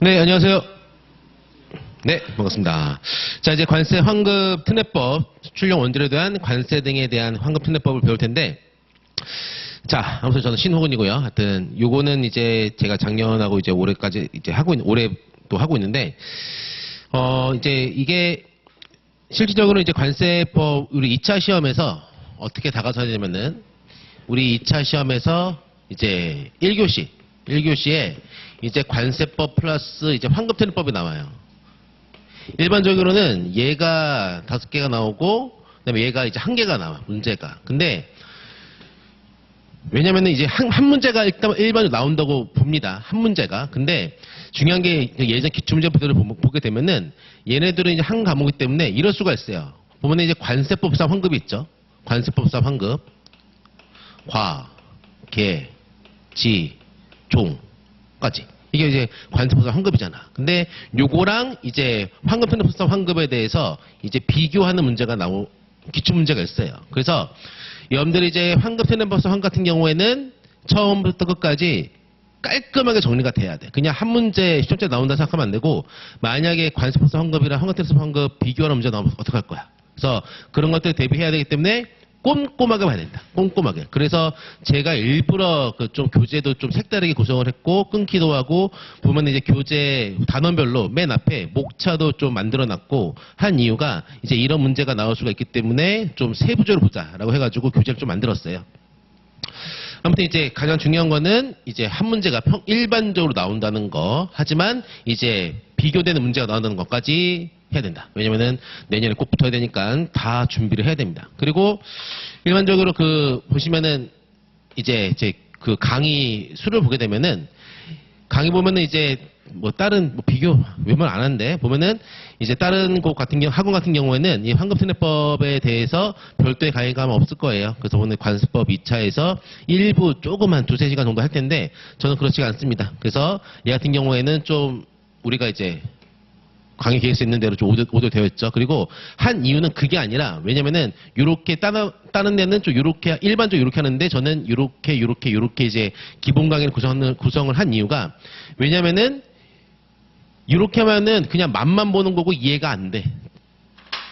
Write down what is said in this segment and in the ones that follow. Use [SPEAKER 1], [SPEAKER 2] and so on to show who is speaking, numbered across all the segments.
[SPEAKER 1] 네, 안녕하세요. 네, 반갑습니다. 자, 이제 관세 환급 특례법, 수출용 원재료에 대한 관세 등에 대한 환급 특례법을 배울 텐데, 자, 아무튼 저는 신호근이고요. 하여튼 요거는 이제 제가 작년하고 이제 올해까지 이제 올해 또 하고 있는데, 이제 이게 실질적으로 이제 관세법 우리 2차 시험에서 어떻게 다가서야 되냐면은, 우리 2차 시험에서 이제 1교시에 이제 관세법 플러스 이제 환급특례법이 나와요. 일반적으로는 얘가 5개가 나오고, 그다음에 얘가 이제 1개가 나와, 문제가. 근데, 왜냐면은 이제 한 문제가 일반적으로 나온다고 봅니다. 한 문제가. 근데 중요한 게 예전 기출문제부터를 보게 되면은 얘네들은 이제 한 과목이기 때문에 이럴 수가 있어요. 보면은 이제 관세법상 환급이 있죠. 관세법상 환급. 과, 계, 지, 종까지. 이게 이제 관세법상 환급이잖아. 근데 요거랑 이제 환급특례법상 환급에 대해서 이제 비교하는 문제가 기출 문제가 있어요. 그래서 여러분들이 이제 환급특례법상 환급 같은 경우에는 처음부터 끝까지 깔끔하게 정리가 돼야 돼. 그냥 한 문제 시험제 나온다 생각하면 안 되고, 만약에 관세법상 환급이랑 환급특례법상 환급 비교하는 문제 나오면 어떡할 거야. 그래서 그런 것들 대비해야 되기 때문에 꼼꼼하게 봐야 된다. 꼼꼼하게. 그래서 제가 일부러 그 좀 교재도 좀 색다르게 구성을 했고, 끊기도 하고, 보면 이제 교재 단원별로 맨 앞에 목차도 좀 만들어 놨고, 한 이유가 이제 이런 문제가 나올 수가 있기 때문에 좀 세부적으로 보자라고 해가지고 교재를 좀 만들었어요. 아무튼 이제 가장 중요한 거는 이제 한 문제가 일반적으로 나온다는 거, 하지만 이제 비교되는 문제가 나온다는 것까지 해야 된다. 왜냐면은 내년에 꼭 붙어야 되니까 다 준비를 해야 됩니다. 그리고 일반적으로 보시면은 이제 그 강의 수를 보게 되면은 강의 보면은 이제 다른 비교 웬만하면 안 하는데 보면은 이제 다른 곳 같은 경우 학원 같은 경우에는 이 환급특례법에 대해서 별도의 강의가 아마 없을 거예요. 그래서 오늘 관세법 2차에서 일부 조금 두세 시간 정도 할 텐데 저는 그렇지가 않습니다. 그래서 얘 같은 경우에는 좀 우리가 이제 강의 계획서 있는 대로 좀 오도되어 있죠. 그리고 한 이유는 그게 아니라, 왜냐면은, 요렇게, 다른 데는 좀 요렇게, 일반적으로 요렇게 하는데, 저는 요렇게 이제 기본 강의를 구성을 한 이유가, 왜냐면은, 요렇게 하면은 그냥 맛만 보는 거고 이해가 안 돼.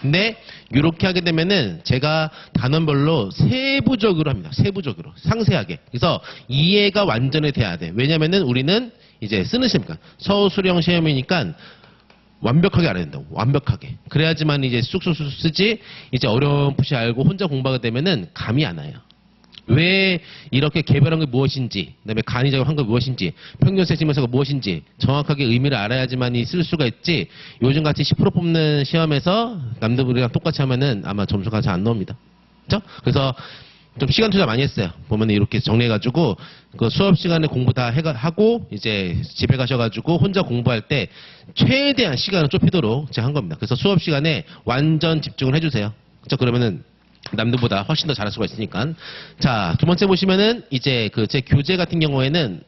[SPEAKER 1] 근데, 요렇게 하게 되면은, 제가 단원별로 세부적으로 합니다. 세부적으로. 상세하게. 그래서 이해가 완전히 돼야 돼. 왜냐면은, 우리는 이제 쓰는 시험이니까, 서술형 시험이니까, 완벽하게 알아야 된다고. 완벽하게. 그래야지만 이제 쑥쑥 쓰지, 이제 어렴풋이 알고 혼자 공부하게 되면은 감이 안 와요. 왜 이렇게 개별한 게 무엇인지, 그 다음에 간이적으로 한 게 무엇인지, 평균세 지문서가 무엇인지 정확하게 의미를 알아야지만이 쓸 수가 있지, 요즘같이 10% 뽑는 시험에서 남들이랑 똑같이 하면은 아마 점수가 잘 안 나옵니다. 그죠? 그래서 좀 시간 투자 많이 했어요. 보면 이렇게 정리해가지고 그 수업 시간에 공부 다 하고 이제 집에 가셔가지고 혼자 공부할 때 최대한 시간을 좁히도록 제가 한 겁니다. 그래서 수업 시간에 완전 집중을 해주세요. 그렇죠? 그러면은 남들보다 훨씬 더 잘할 수가 있으니까. 자, 두 번째 보시면은 이제 제 교재 같은 경우에는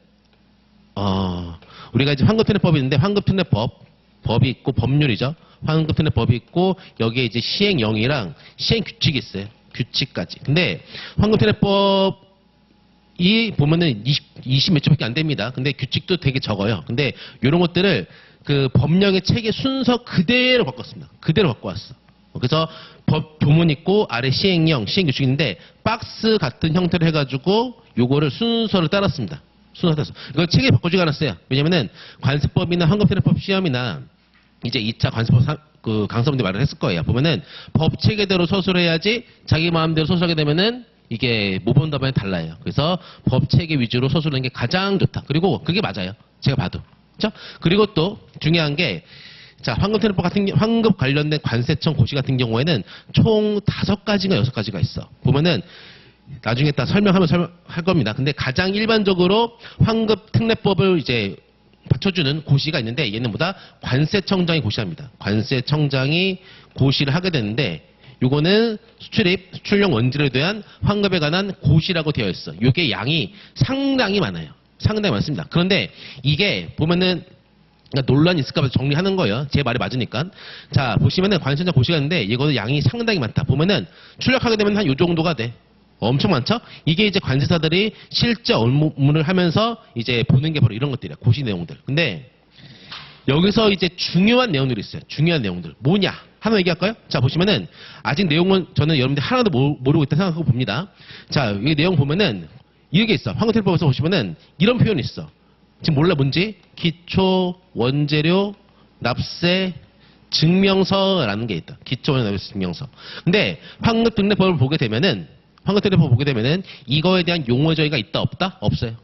[SPEAKER 1] 우리가 이제 환급특례법이 있는데 환급특례법이 있고 법률이죠. 환급특례법이 있고 여기에 이제 시행령이랑 시행규칙이 있어요. 규칙까지. 근데 환급특례법이 보면은 20 몇 초밖에 안 됩니다. 근데 규칙도 되게 적어요. 근데 이런 것들을 그 법령의 책의 순서 그대로 바꿨습니다. 그대로 바꿔왔어. 그래서 법 조문 있고 아래 시행령, 시행규칙인데 박스 같은 형태로 해가지고 요거를 순서를 따랐습니다. 순서 따라서. 이걸 책에 바꾸지가 않았어요. 왜냐면은 관세법이나 환급특례법 시험이나 이제 2차 관세법 강사분들이 말을 했을 거예요. 보면은 법 체계대로 서술해야지 자기 마음대로 서술하게 되면은 이게 모범 답안이 달라요. 그래서 법 체계 위주로 서술하는 게 가장 좋다. 그리고 그게 맞아요. 제가 봐도. 그렇죠? 그리고 또 중요한 게 자, 환급특례법 환급 관련된 관세청 고시 같은 경우에는 총 5가지인가 6가지가 있어. 보면은 나중에 딱 할 겁니다. 근데 가장 일반적으로 환급특례법을 이제 받쳐주는 고시가 있는데 얘는 뭐다? 관세청장이 고시합니다. 관세청장이 고시를 하게 되는데 요거는 수출용 원재료에 대한 환급에 관한 고시라고 되어 있어. 요게 양이 상당히 많아요. 상당히 많습니다. 그런데 이게 보면은 논란이 있을까 봐 정리하는 거예요. 제 말이 맞으니까. 자, 보시면은 관세청장 고시가 있는데 이거는 양이 상당히 많다. 보면은 출력하게 되면 한 요 정도가 돼. 엄청 많죠? 이게 이제 관세사들이 실제 업무를 하면서 이제 보는 게 바로 이런 것들이야. 고시 내용들. 근데 여기서 이제 중요한 내용들이 있어요. 중요한 내용들. 뭐냐? 하나 얘기할까요? 자, 보시면은, 아직 내용은 저는 여러분들 하나도 모르고 있다 생각하고 봅니다. 자, 이 내용 보면은, 이게 있어. 황금텔법에서 보시면은, 이런 표현이 있어. 지금 몰라, 뭔지? 기초, 원재료, 납세, 증명서라는 게 있다. 기초, 원재료, 납세, 증명서. 근데, 황금특례법을 보게 되면은, 이거에 대한 용어 저희가 있다, 없다? 없어요.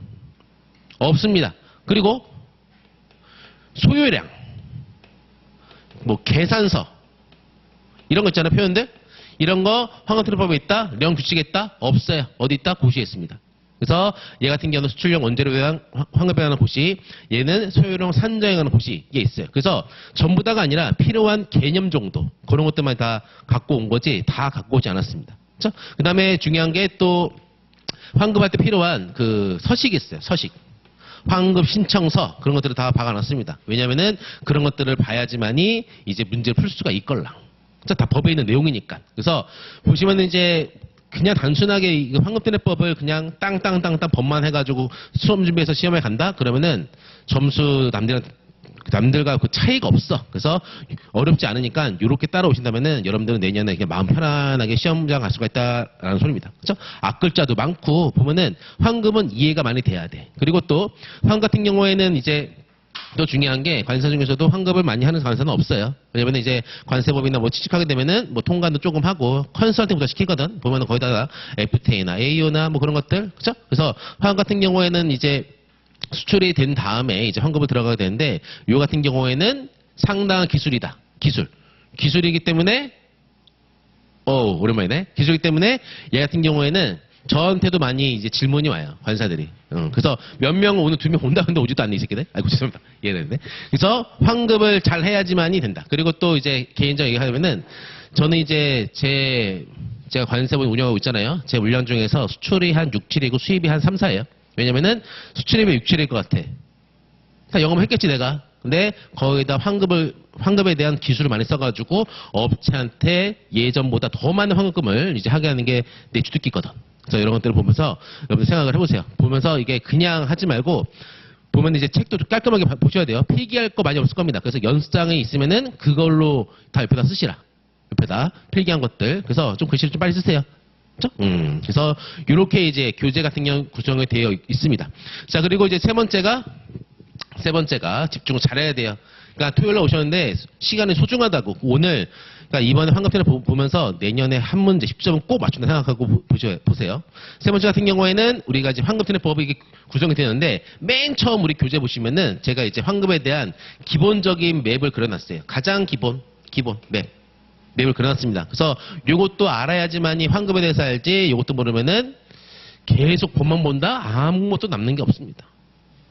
[SPEAKER 1] 없습니다. 그리고, 소요량, 뭐, 계산서, 이런 거 있잖아요, 표현들? 이런 거 황금특례법에 있다? 이런 규칙에 있다? 없어요. 어디 있다? 고시에 있습니다. 그래서 얘 같은 경우는 수출용 원재료에 대한 황금에 관한 고시, 얘는 소요용 산정에 관한 고시, 이게 있어요. 그래서 전부 다가 아니라 필요한 개념 정도, 그런 것들만 다 갖고 온 거지, 다 갖고 오지 않았습니다. 그렇죠? 그 다음에 중요한 게 또 환급할 때 필요한 그 서식이 있어요, 서식. 환급 신청서, 그런 것들을 다 박아놨습니다. 왜냐면은 그런 것들을 봐야지만이 이제 문제를 풀 수가 있걸랑. 다 법에 있는 내용이니까. 그래서 보시면 이제 그냥 단순하게 이 황금특례법을 그냥 땅땅땅땅 법만 해가지고 수험 준비해서 시험에 간다? 그러면은 점수 남들과 그 차이가 없어. 그래서 어렵지 않으니까 이렇게 따라오신다면은 여러분들은 내년에 그냥 마음 편안하게 시험장 갈 수가 있다라는 소리입니다. 그렇죠? 앞글자도 많고 보면은 황금은 이해가 많이 돼야 돼. 그리고 또 황금 같은 경우에는 이제 또 중요한 게 관사 중에서도 환급을 많이 하는 관사는 없어요. 왜냐면 이제 관세법이나 뭐 취직하게 되면은 뭐 통관도 조금 하고 컨설팅부터 시키거든. 보면은 거의 다 FTA나 AO나 뭐 그런 것들. 그죠? 그래서 환급 같은 경우에는 이제 수출이 된 다음에 이제 환급을 들어가게 되는데 요 같은 경우에는 상당한 기술이다. 기술이기 때문에 오랜만이네. 기술이기 때문에 얘 같은 경우에는 저한테도 많이 이제 질문이 와요. 관사들이. 그래서 몇 명은 오늘 2명 온다 근데 오지도 않네 이 새끼들. 아이고 죄송합니다. 이해되는데. 그래서 환급을 잘 해야지만이 된다. 그리고 또 이제 개인적인 얘기하면은 저는 이제 제가 관세법 운영하고 있잖아요. 제 물량 중에서 수출이 한 6, 7이고 수입이 한 3, 4예요. 왜냐면은 수출이면 6, 7일 것 같아. 다 영업했겠지 내가. 근데 거기다 환급에 대한 기술을 많이 써가지고 업체한테 예전보다 더 많은 환급금을 이제 하게 하는 게 내 주특기거든. 그래서 이런 것들을 보면서 여러분들 생각을 해보세요. 보면서 이게 그냥 하지 말고 보면 이제 책도 좀 깔끔하게 보셔야 돼요. 필기할 거 많이 없을 겁니다. 그래서 연습장에 있으면은 그걸로 다 옆에다 쓰시라. 옆에다 필기한 것들. 그래서 좀 글씨를 좀 빨리 쓰세요. 그렇죠? 그래서 이렇게 이제 교재 같은 경우 구성이 되어 있습니다. 자, 그리고 이제 세 번째가 집중을 잘해야 돼요. 그러니까 토요일에 오셨는데 시간이 소중하다고. 오늘 그러니까 이번에 환급편을 보면서 내년에 한 문제 10점은 꼭 맞춘다 생각하고 보세요. 세 번째 같은 경우에는 우리가 이제 환급편의 법이 구성이 되는데 맨 처음 우리 교재 보시면은 제가 이제 환급에 대한 기본적인 맵을 그려놨어요. 가장 기본 맵을 그려놨습니다. 그래서 요것도 알아야지만이 환급에 대해서 알지. 요것도 모르면은 계속 법만 본다 아무것도 남는 게 없습니다.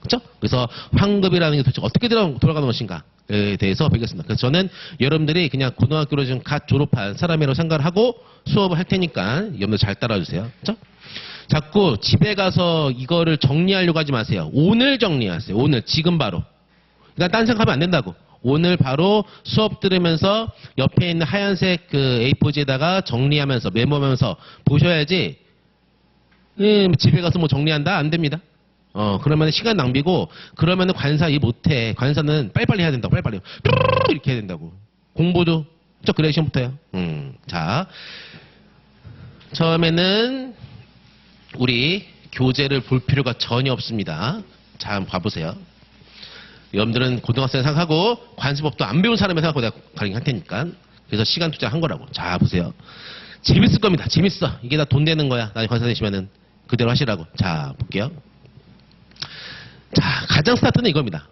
[SPEAKER 1] 그렇죠? 그래서 환급이라는 게 도대체 어떻게 돌아가는 것인가에 대해서 배우겠습니다. 그래서 저는 여러분들이 그냥 고등학교로 지금 갓 졸업한 사람이라고 생각을 하고 수업을 할 테니까 여러분들 잘 따라주세요. 그렇죠? 자꾸 집에 가서 이거를 정리하려고 하지 마세요. 오늘 정리하세요. 오늘 지금 바로. 그러니까 딴 생각하면 안 된다고. 오늘 바로 수업 들으면서 옆에 있는 하얀색 그 A4지에다가 정리하면서 메모하면서 보셔야지. 집에 가서 뭐 정리한다? 안 됩니다. 그러면 시간 낭비고, 그러면은 관사 일 못해. 관사는 빨리빨리 해야 된다고, 빨리빨리. 이렇게 해야 된다고. 공부도, 그래야 시험부터요. 자. 처음에는, 우리 교재를 볼 필요가 전혀 없습니다. 자, 한번 봐보세요. 여러분들은 고등학생 생각하고, 관세법도 안 배운 사람의 생각하고 내가 가르칠 테니까. 그래서 시간 투자한 거라고. 자, 보세요. 재밌을 겁니다. 재밌어. 이게 다 돈 되는 거야. 나중에 관사 되시면은. 그대로 하시라고. 자, 볼게요. 자, 가장 스타트는 이겁니다.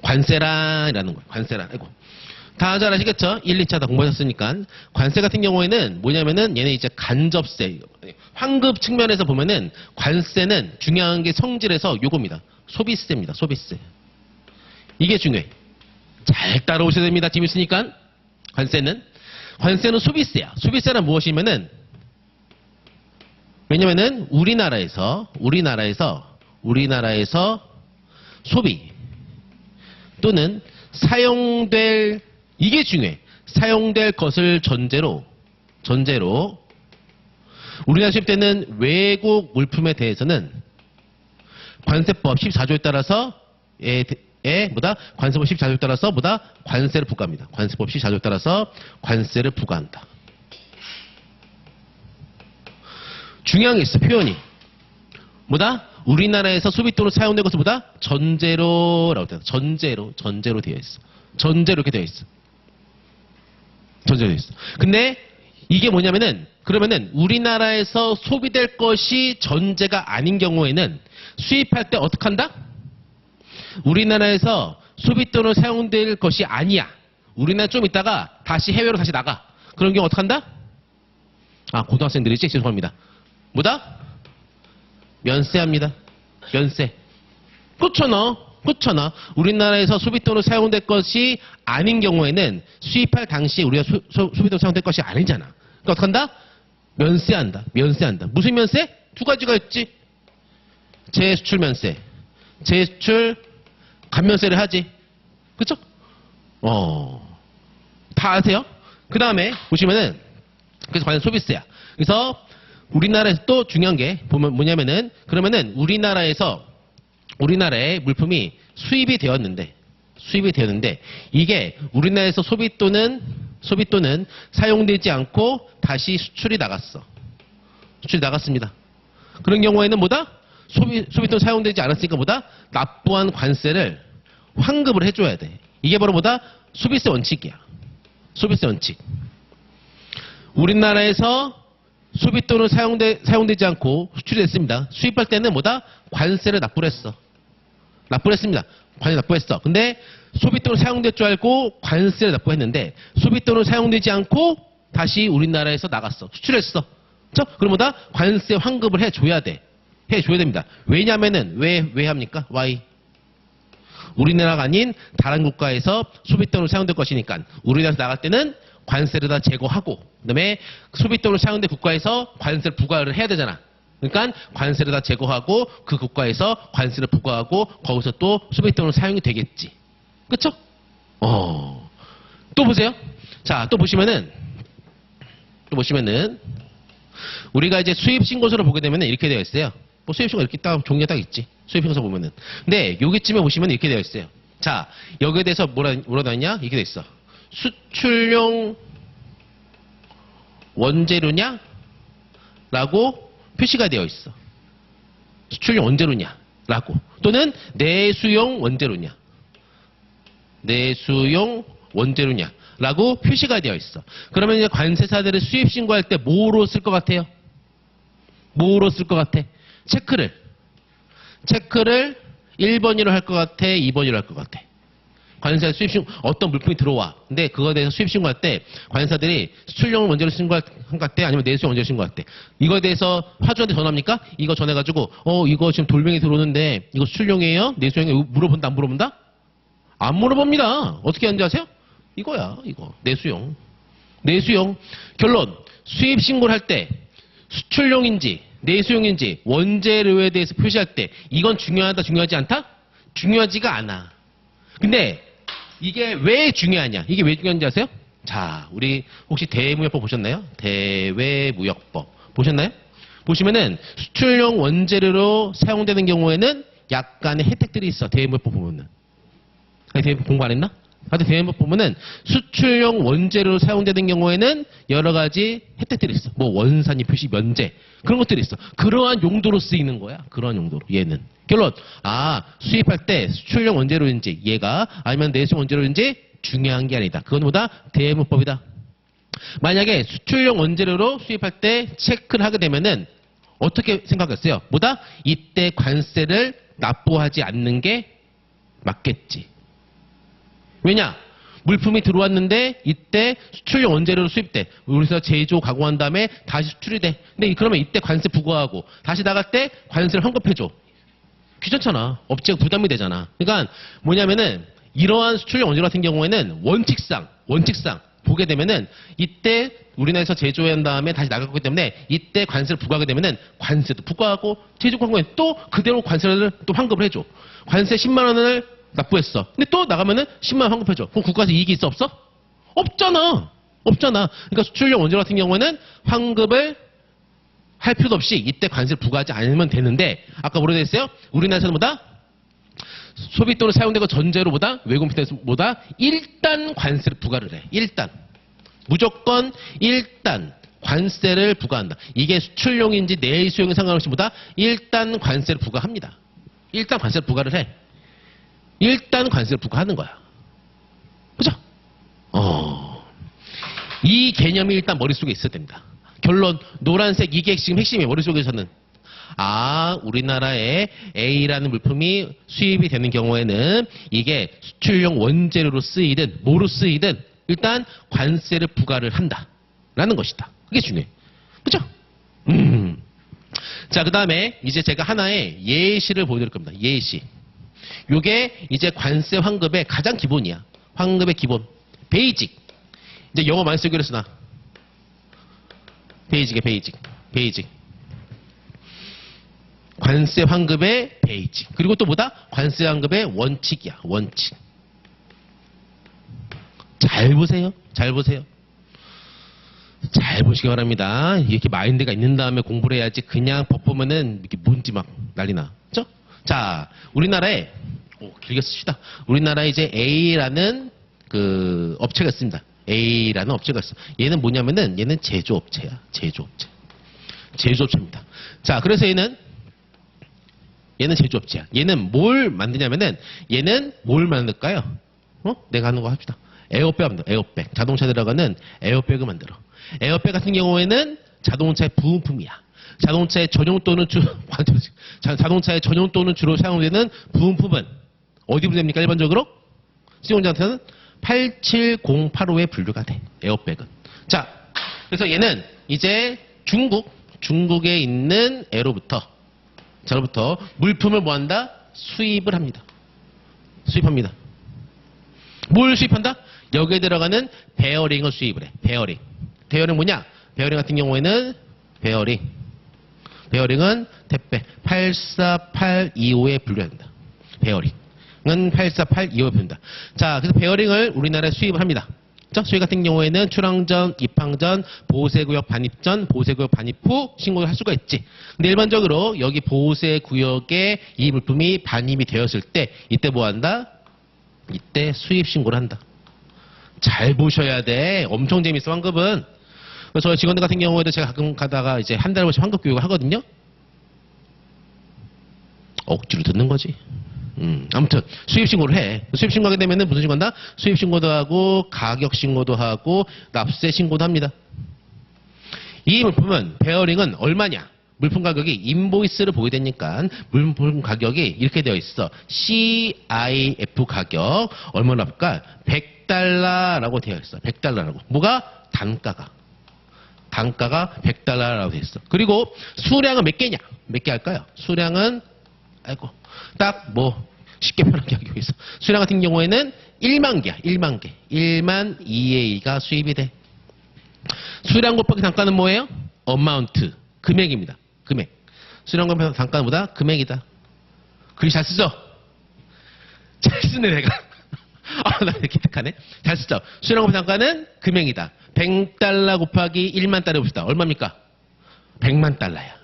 [SPEAKER 1] 관세란이라는 거예요. 관세란. 아이고. 다 잘 아시겠죠? 1, 2차 다 공부하셨으니까. 관세 같은 경우에는 뭐냐면은 얘네 이제 간접세. 환급 측면에서 보면은 관세는 중요한 게 성질에서 요겁니다. 소비세입니다. 소비세. 이게 중요해. 잘 따라오셔야 됩니다. 재밌으니까. 관세는 소비세야. 소비세는 무엇이면은 왜냐면은 우리나라에서 소비 또는 사용될 이게 중요해. 사용될 것을 전제로 우리나라 수입되는 외국 물품에 대해서는 관세법 14조에 따라서 뭐다? 관세법 14조에 따라서 뭐다? 관세를 부과합니다. 관세법 14조에 따라서 관세를 부과한다. 중요한 게 있어, 표현이. 뭐다? 우리나라에서 소비돈으로 사용된 것은 뭐다? 전제로라고 되어 있어. 전제로 되어 있어. 전제로 이렇게 되어 있어. 전제로 되어 있어. 근데 이게 뭐냐면은, 그러면은 우리나라에서 소비될 것이 전제가 아닌 경우에는 수입할 때 어떻게 한다? 우리나라에서 소비돈으로 사용될 것이 아니야. 우리나라 좀 있다가 다시 해외로 다시 나가. 그런 경우 어떻게 한다? 아, 고등학생들이지? 죄송합니다. 뭐다? 면세합니다. 면세. 그렇잖아. 우리나라에서 소비돈으로 사용될 것이 아닌 경우에는 수입할 당시에 우리가 소비돈으로 사용될 것이 아니잖아. 그러니까 어떻게 한다? 면세한다. 무슨 면세? 두 가지가 있지. 재수출 면세. 재수출 감면세를 하지. 그쵸? 다 아세요? 그 다음에 보시면은, 그래서 과연 소비세야. 그래서 우리나라에서 또 중요한 게 보면 뭐냐면은, 그러면은 우리나라에 물품이 수입이 되었는데 이게 우리나라에서 소비돈은 사용되지 않고 다시 수출이 나갔습니다. 그런 경우에는 뭐다? 소비돈 사용되지 않았으니까 뭐다? 납부한 관세를 환급을 해줘야 돼. 이게 바로 뭐다? 소비세 원칙이야. 소비세 원칙. 우리나라에서 소비돈은 사용되지 않고 수출이 됐습니다. 수입할 때는 뭐다? 관세를 납부를 했습니다. 관세 납부했어. 근데 소비돈으로 사용될 줄 알고 관세를 납부했는데 소비돈으로 사용되지 않고 다시 우리나라에서 나갔어. 수출했어. 그렇죠? 그럼 뭐다? 관세 환급을 해줘야 돼. 해줘야 됩니다. 왜냐면은 왜 합니까? Why? 우리나라가 아닌 다른 국가에서 소비돈으로 사용될 것이니까 우리나라에서 나갈 때는 관세를 다 제거하고 그다음에 소비돈으로 사용된 국가에서 관세를 부과를 해야 되잖아. 그러니까 관세를 다 제거하고 그 국가에서 관세를 부과하고 거기서 또 소비돈으로 사용이 되겠지. 그쵸? 또 보세요. 자, 또 보시면은 우리가 이제 수입신고서를 보게 되면 이렇게 되어 있어요. 뭐 수입신고 이렇게 딱 종이가 딱 있지. 수입신고서 보면은. 근데 여기쯤에 보시면 이렇게 되어 있어요. 자, 여기에 대해서 뭐라 나왔냐? 이렇게 되어 있어. 수출용 원재료냐? 라고 표시가 되어 있어. 수출용 원재료냐? 라고. 또는 내수용 원재료냐? 내수용 원재료냐? 라고 표시가 되어 있어. 그러면 이제 관세사들을 수입 신고할 때 뭐로 쓸 것 같아요? 뭐로 쓸 것 같아? 체크를 1번으로 할 것 같아? 2번으로 할 것 같아? 관세사 수입 신고, 어떤 물품이 들어와. 근데 그거에 대해서 수입 신고할 때 관세사들이 수출용 원재료 신고할 것 같아? 아니면 내수용 원재료 신고할 때? 이거에 대해서 화주한테 전화합니까? 이거 전해가지고 이거 지금 돌멩이 들어오는데 이거 수출용이에요? 내수용이에요? 물어본다 안 물어본다? 안 물어봅니다. 어떻게 하는지 아세요? 이거야, 이거. 내수용. 결론. 수입 신고를 할 때 수출용인지 내수용인지 원재료에 대해서 표시할 때 이건 중요하다, 중요하지 않다? 중요하지가 않아. 근데 이게 왜 중요하냐? 이게 왜 중요한지 아세요? 자, 우리 혹시 대외무역법 보셨나요? 대외무역법. 보셨나요? 보시면은 수출용 원재료로 사용되는 경우에는 약간의 혜택들이 있어. 대외무역법 보면은. 대외무역 공부 안 했나? 하여튼 대외무역 보면은 수출용 원재료로 사용되는 경우에는 여러 가지 혜택들이 있어. 뭐 원산지 표시 면제 그런 것들이 있어. 그러한 용도로 쓰이는 거야. 그러한 용도로 얘는. 결론. 수입할 때 수출용 원재료인지 얘가 아니면 내수용 원재료인지 중요한 게 아니다. 그건 뭐다? 대외무역법이다. 만약에 수출용 원재료로 수입할 때 체크를 하게 되면은 어떻게 생각했어요? 뭐다? 이때 관세를 납부하지 않는 게 맞겠지. 왜냐? 물품이 들어왔는데 이때 수출용 원재료로 수입돼. 우리서 제조 가공한 다음에 다시 수출이 돼. 근데 그러면 이때 관세 부과하고 다시 나갈 때 관세를 환급해줘. 귀찮잖아. 업체가 부담이 되잖아. 그러니까 뭐냐면은 이러한 수출용 원재료 같은 경우에는 원칙상 보게 되면은 이때 우리나라에서 제조한 다음에 다시 나가기 때문에 이때 관세를 부과하게 되면은 관세도 부과하고 제조 가공에 또 그대로 관세를 또 환급을 해줘. 관세 10만 원을 납부했어. 근데 또 나가면은 10만 원 환급해줘. 그럼 국가에서 이익이 있어 없어? 없잖아. 그러니까 수출용 원재료 같은 경우에는 환급을 할 필요도 없이 이때 관세를 부과하지 않으면 되는데 아까 뭐라 했어요? 우리나라에서는 뭐다? 소비 또는 사용되고 전제로보다 외국인보다 일단 관세를 부과를 해. 일단. 무조건 일단 관세를 부과한다. 이게 수출용인지 내일 수용인 상관없이 뭐다? 일단 관세를 부과합니다. 일단 관세를 부과를 해. 일단 관세를 부과하는 거야. 그죠? 이 개념이 일단 머릿속에 있어야 됩니다. 결론, 노란색 이게 지금 핵심이에요. 머릿속에서는. 아, 우리나라에 A라는 물품이 수입이 되는 경우에는 이게 수출용 원재료로 쓰이든 뭐로 쓰이든 일단 관세를 부과를 한다라는 것이다. 그게 중요해. 그죠? 자, 그 다음에 이제 제가 하나의 예시를 보여드릴 겁니다. 예시. 요게 이제 관세 환급의 가장 기본이야. 환급의 기본. 베이직. 이제 영어 많이 쓰기로 했으나. 베이직이야, 베이직. 관세 환급의 베이직. 그리고 또 뭐다? 관세 환급의 원칙이야, 원칙. 잘 보세요. 잘 보시기 바랍니다. 이렇게 마인드가 있는 다음에 공부를 해야지 그냥 법 보면은 이렇게 뭔지 막 난리나. 그죠? 자, 우리나라에, 길게 씁시다. 우리나라에 이제 A라는 그 업체가 있습니다. A라는 업체가 있어. 얘는 뭐냐면은 얘는 제조업체야. 제조업체입니다. 자, 그래서 얘는 제조업체야. 얘는 뭘 만드냐면은 얘는 뭘 만들까요? 내가 하는 거 합시다. 에어백 만들어. 에어백. 자동차 들어가는 에어백을 만들어. 에어백 같은 경우에는 자동차의 부품이야. 자동차의 전용 또는 자동차의 전용 또는 주로 사용되는 부품은 어디로 됩니까? 일반적으로 수용자한테는 87085에 분류가 돼. 에어백은. 자, 그래서 얘는 이제 중국에 있는 애로부터 물품을 뭐한다? 수입을 합니다. 수입합니다. 뭘 수입한다? 여기에 들어가는 베어링을 수입을 해. 베어링 뭐냐? 베어링 같은 경우에는 베어링은 택배 84825에 분류한다. 베어링은 84825에 분류한다. 자, 그래서 베어링을 우리나라에 수입을 합니다. 수입 같은 경우에는 출항전, 입항전, 보세구역 반입전, 보세구역 반입 후 신고를 할 수가 있지. 근데 일반적으로 여기 보세구역에 이 물품이 반입이 되었을 때 이때 뭐 한다? 이때 수입 신고를 한다. 잘 보셔야 돼. 엄청 재밌어, 환급은. 그래서 저희 직원들 같은 경우에도 제가 가끔 가다가 이제 한 달에 번씩 환급 교육을 하거든요. 억지로 듣는 거지. 아무튼 수입 신고를 해. 수입 신고하게 되면은 무슨 신고한다? 수입 신고도 하고 가격 신고도 하고 납세 신고도 합니다. 이 물품은 베어링은 얼마냐? 물품 가격이 인보이스를 보게 되니까 물품 가격이 이렇게 되어 있어. CIF 가격 얼마나 할까? 100달러라고 되어 있어. 100달러라고. 뭐가? 단가가 100달러라고 되어 있어. 그리고 수량은 몇 개냐? 몇 개 할까요? 수량은 딱 쉽게 표현하게 하기 위해서 수량 같은 경우에는 1만 개야. 1만 EA가 수입이 돼. 수량 곱하기 단가는 뭐예요? 어마운트, 금액입니다. 금액. 수량 곱하기 단가는 뭐다? 금액이다. 글씨 잘 쓰죠? 잘 쓰네 내가. 나 기특하네. 잘 쓰죠? 수량 곱하기 단가는 금액이다. 100달러 곱하기 1만 달러 봅시다. 얼마입니까? 100만 달러야.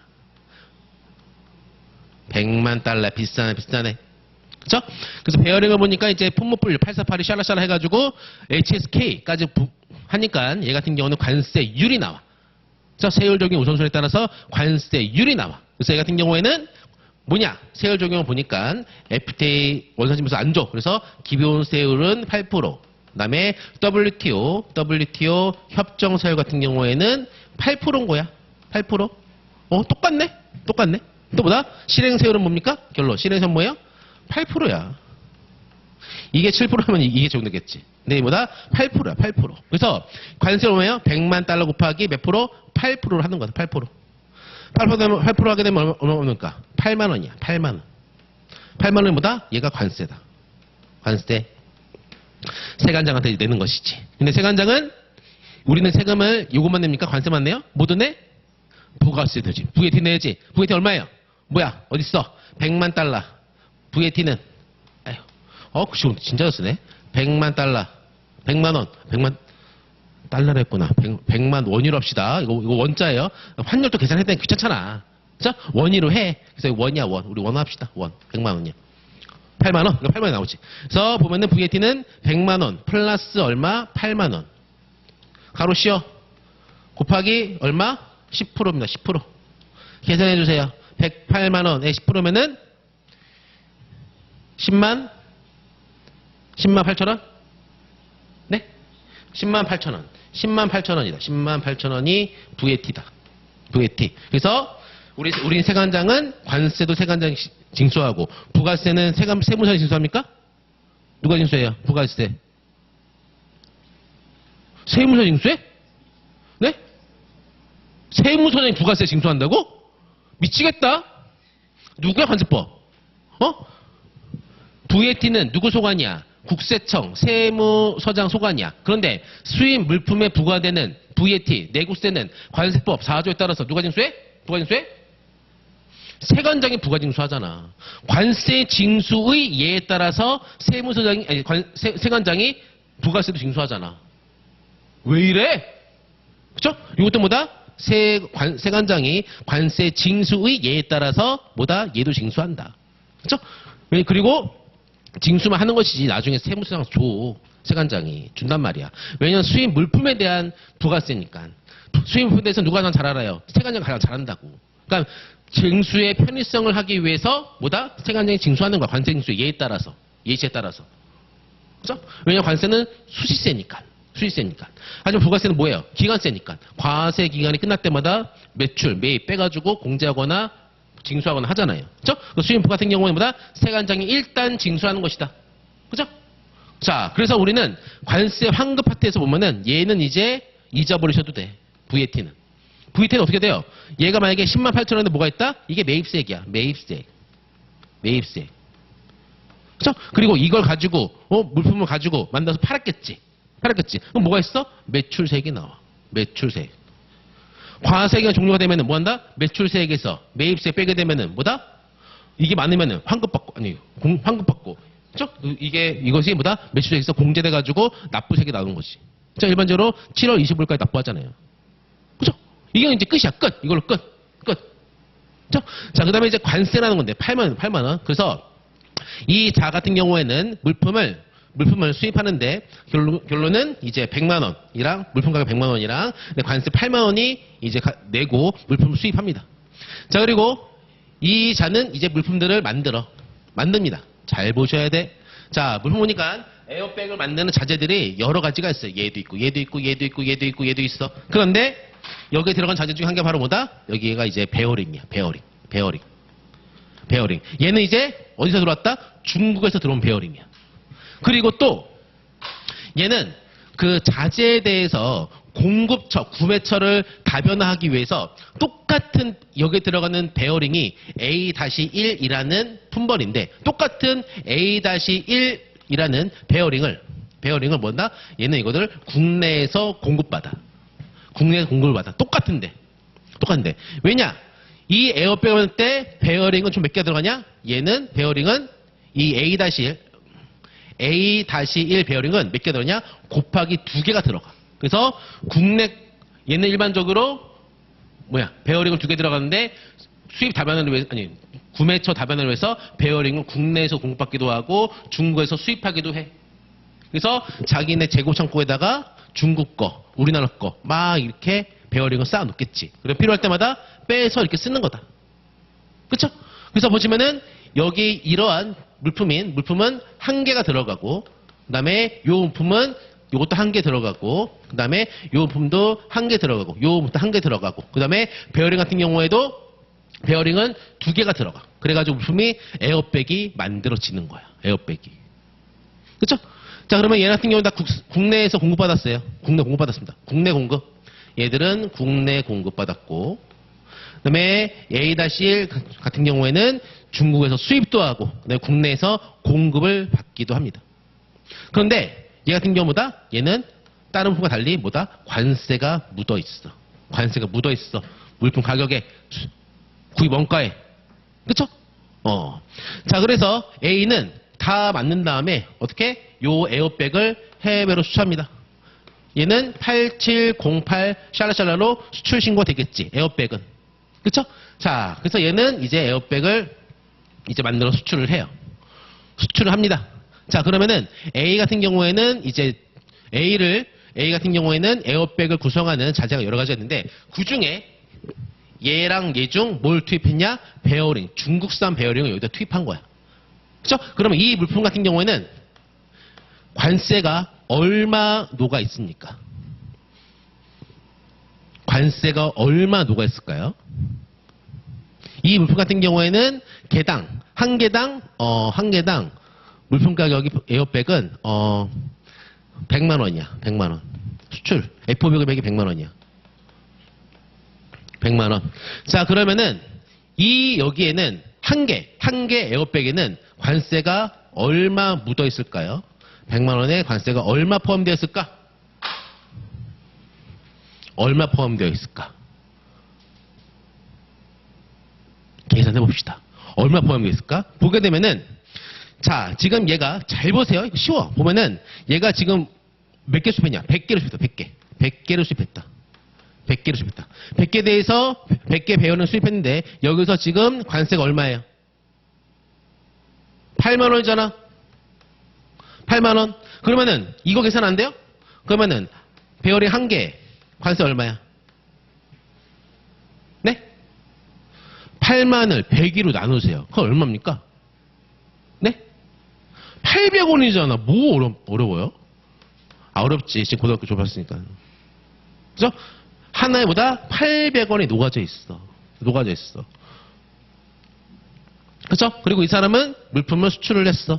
[SPEAKER 1] 100만 달러. 비싸네. 그쵸? 그래서 베어링을 보니까 이제 품목분류 848이 샬라샬라 해가지고 HSK까지 하니까 얘 같은 경우는 관세율이 나와. 세율 적용 우선순위에 따라서 관세율이 나와. 그래서 얘 같은 경우에는 뭐냐? 세율 적용을 보니까 FTA 원산지면서 안 줘. 그래서 기본 세율은 8%. 그다음에 WTO 협정 세율 같은 경우에는 8%인 거야. 8%. 똑같네. 또 뭐다? 실행 세율은 뭡니까? 결론. 실행 세율은 뭐예요? 8%야. 이게 7%면 이게 적용되겠지. 근데 뭐다? 8%야, 8%. 그래서 관세율은 뭐예요? 100만 달러 곱하기 몇 프로? 8%를 하는 거다, 8%. 8% 하게 되면 얼마입니까? 8만 원이야, 8만 원. 8만 원이 뭐다? 얘가 관세다. 관세. 세관장한테 내는 것이지. 근데 세관장은 우리는 세금을 요것만 냅니까? 관세만 내요? 모두 내? 부가세 되지. VAT 내야지. VAT 얼마예요? 뭐야? 어딨어? 100만 달러. VAT는 그 시간 진짜 쓰네. 100만 달러. 100만 원. 100만 달러로 했구나. 100만 원유로 합시다. 이거 원자예요. 환율도 계산해야 되니까 귀찮잖아. 자, 원유로 해. 그래서 원이야, 원. 우리 원 합시다. 원. 100만 원이야. 8만 원? 이거 8만 원 나오지. 그래서 보면은 VAT는 100만 원 플러스 얼마? 8만 원. 가로 씌워. 곱하기 얼마? 10%입니다. 10%. 계산해 주세요. 108만 원에 10%면은 10만 8천 원? 네? 10만 8천 원. 10만 8천 원이다. 10만 8천 원이 VAT다. VAT. 그래서 우리 세관장은 관세도 세관장 징수하고 부가세는 세무서에 징수합니까? 누가 징수해요? 부가세. 세무서 징수해? 네? 세무서장이 부가세 징수한다고? 미치겠다. 누구야 관세법? VAT는 누구 소관이야? 국세청, 세무서장 소관이야. 그런데 수입 물품에 부과되는 VAT, 내국세는 관세법 4조에 따라서 누가 징수해? 누가 징수해? 세관장이 부가징수하잖아. 관세 징수의 예에 따라서 세무서장이 아니 세관장이 부가세도 징수하잖아. 왜 이래? 그렇죠? 이것도 뭐다? 세관장이 관세 징수의 예에 따라서 뭐다? 얘도 징수한다. 그렇죠? 그리고 징수만 하는 것이지 나중에 세무서장 줘. 세관장이 준단 말이야. 왜냐면 수입 물품에 대한 부가세니까. 수입 물품에 대해서 누가 가장 잘 알아요? 세관장이 가장 잘한다고. 그러니까 징수의 편의성을 하기 위해서 뭐다? 세관장이 징수하는 거야. 관세 징수의 예에 따라서. 예시에 따라서. 그죠? 왜냐면 관세는 수시세니까. 수시세니까. 하지만 부가세는 뭐예요? 기간세니까. 과세 기간이 끝날 때마다 매출, 매입 빼가지고 공제하거나 징수하거나 하잖아요. 그죠? 수입부 같은 경우는 뭐다? 세관장이 일단 징수하는 것이다. 그죠? 자, 그래서 우리는 관세 환급 파트에서 보면은 얘는 이제 잊어버리셔도 돼. VAT는. VAT는 어떻게 돼요? 얘가 만약에 10만 8천 원인데 뭐가 있다? 이게 매입세액이야. 매입세액. 매입세액. 그죠? 그리고 이걸 가지고, 물품을 가지고 만들어서 팔았겠지. 그럼 뭐가 있어? 매출세액이 나와. 매출세액. 과세기가 종료가 되면은 뭐 한다? 매출세액에서 매입세 빼게 되면은 뭐다? 이게 많으면은 환급받고. 그죠? 이것이 뭐다? 매출세액에서 공제돼가지고 납부세액이 나오는 거지. 자, 일반적으로 7월 25일까지 납부하잖아요. 그죠? 이게 이제 끝이야. 끝. 이걸로 끝. 그죠? 자, 그 다음에 이제 관세라는 건데, 8만 원. 그래서 이 자 같은 경우에는 물품을 수입하는데 결론은 이제 100만 원이랑 물품 가격 100만 원이랑 관세 8만 원이 이제 내고 물품을 수입합니다. 자, 그리고 이 자는 이제 물품들을 만듭니다. 잘 보셔야 돼. 자, 물품 보니까 에어백을 만드는 자재들이 여러 가지가 있어요. 얘도 있어. 그런데 여기에 들어간 자재 중에 한 개 바로 뭐다? 여기가 이제 베어링이야. 베어링. 얘는 이제 어디서 들어왔다? 중국에서 들어온 베어링이야. 그리고 또 얘는 그 자재에 대해서 공급처, 구매처를 다변화하기 위해서 똑같은 여기에 들어가는 베어링이 A-1이라는 품번인데 똑같은 A-1이라는 베어링을 뭐다? 얘는 이거를 국내에서 공급받아. 똑같은데. 왜냐? 이 에어백을 때 베어링은 좀 몇 개가 들어가냐? 얘는 베어링은 이 A-1 베어링은 몇 개 들어가냐? 곱하기 2개가 들어가. 그래서 얘는 일반적으로 베어링을 2개 들어가는데 구매처 다변화를 위해서 베어링을 국내에서 공급받기도 하고 중국에서 수입하기도 해. 그래서 자기네 재고 창고에다가 중국 거, 우리나라 거 막 이렇게 베어링을 쌓아 놓겠지. 그리고 필요할 때마다 빼서 이렇게 쓰는 거다. 그쵸? 그래서 보시면은 여기 이러한 물품은 한 개가 들어가고, 그 다음에 요 물품은 요것도 한 개 들어가고, 그 다음에 요 물품도 한 개 들어가고, 요 물품도 한 개 들어가고, 그 다음에 베어링 같은 경우에도 베어링은 2개가 들어가. 그래가지고 물품이 에어백이 만들어지는 거야. 에어백이. 그쵸? 자, 그러면 얘 같은 경우는 다 국내에서 공급받았어요. 국내 공급받았습니다. 국내 공급. 얘들은 국내 공급받았고, 그 다음에 A-1 같은 경우에는 중국에서 수입도 하고, 그다음에 국내에서 공급을 받기도 합니다. 그런데 얘 같은 경우보다 얘는 다른 물품과 달리 관세가 묻어 있어. 물품 가격에, 구입 원가에. 그쵸? 자, 그래서 A는 다 맞는 다음에 어떻게? 요 에어백을 해외로 수출합니다. 얘는 8708 샬라샬라로 수출 신고가 되겠지. 에어백은. 그쵸? 자, 그래서 얘는 이제 에어백을 이제 만들어 수출을 해요. 수출을 합니다. 자, 그러면은 A 같은 경우에는 이제 A 같은 경우에는 에어백을 구성하는 자재가 여러 가지가 있는데 그 중에 얘랑 얘 중 뭘 투입했냐? 베어링. 중국산 베어링을 여기다 투입한 거야. 그쵸? 그러면 이 물품 같은 경우에는 관세가 얼마 녹아 있습니까? 관세가 얼마 녹아 있을까요? 이 물품 같은 경우에는 한 개당 물품 가격이 에어백은 100만 원이야. 100만 원. 수출 FOB 금액이 100만 원이야. 100만 원. 자, 그러면은 여기에는 한 개 에어백에는 관세가 얼마 묻어 있을까요? 100만 원에 관세가 얼마 포함되어 있을까? 얼마 포함되어 있을까? 계산해 봅시다. 얼마 포함되어 있을까? 보게 되면은 자, 지금 얘가 잘 보세요. 이거 쉬워. 보면은 얘가 지금 몇 개 수입했냐? 100개를 수입했다. 100개. 100개를 수입했다. 100개를 수입했다. 100개 대해서 100개 배열을 수입했는데 여기서 지금 관세가 얼마예요? 8만 원이잖아. 8만 원. 그러면은 이거 계산 안 돼요? 그러면은 배열이 한 개 관세 얼마야? 네? 8만을 100으로 나누세요. 그건 얼마입니까? 네? 800원이잖아. 뭐 어려워요? 어렵지. 지금 고등학교 졸업했으니까. 그죠? 하나에보다 800원이 녹아져 있어. 녹아져 있어. 그죠? 그리고 이 사람은 물품을 수출을 했어.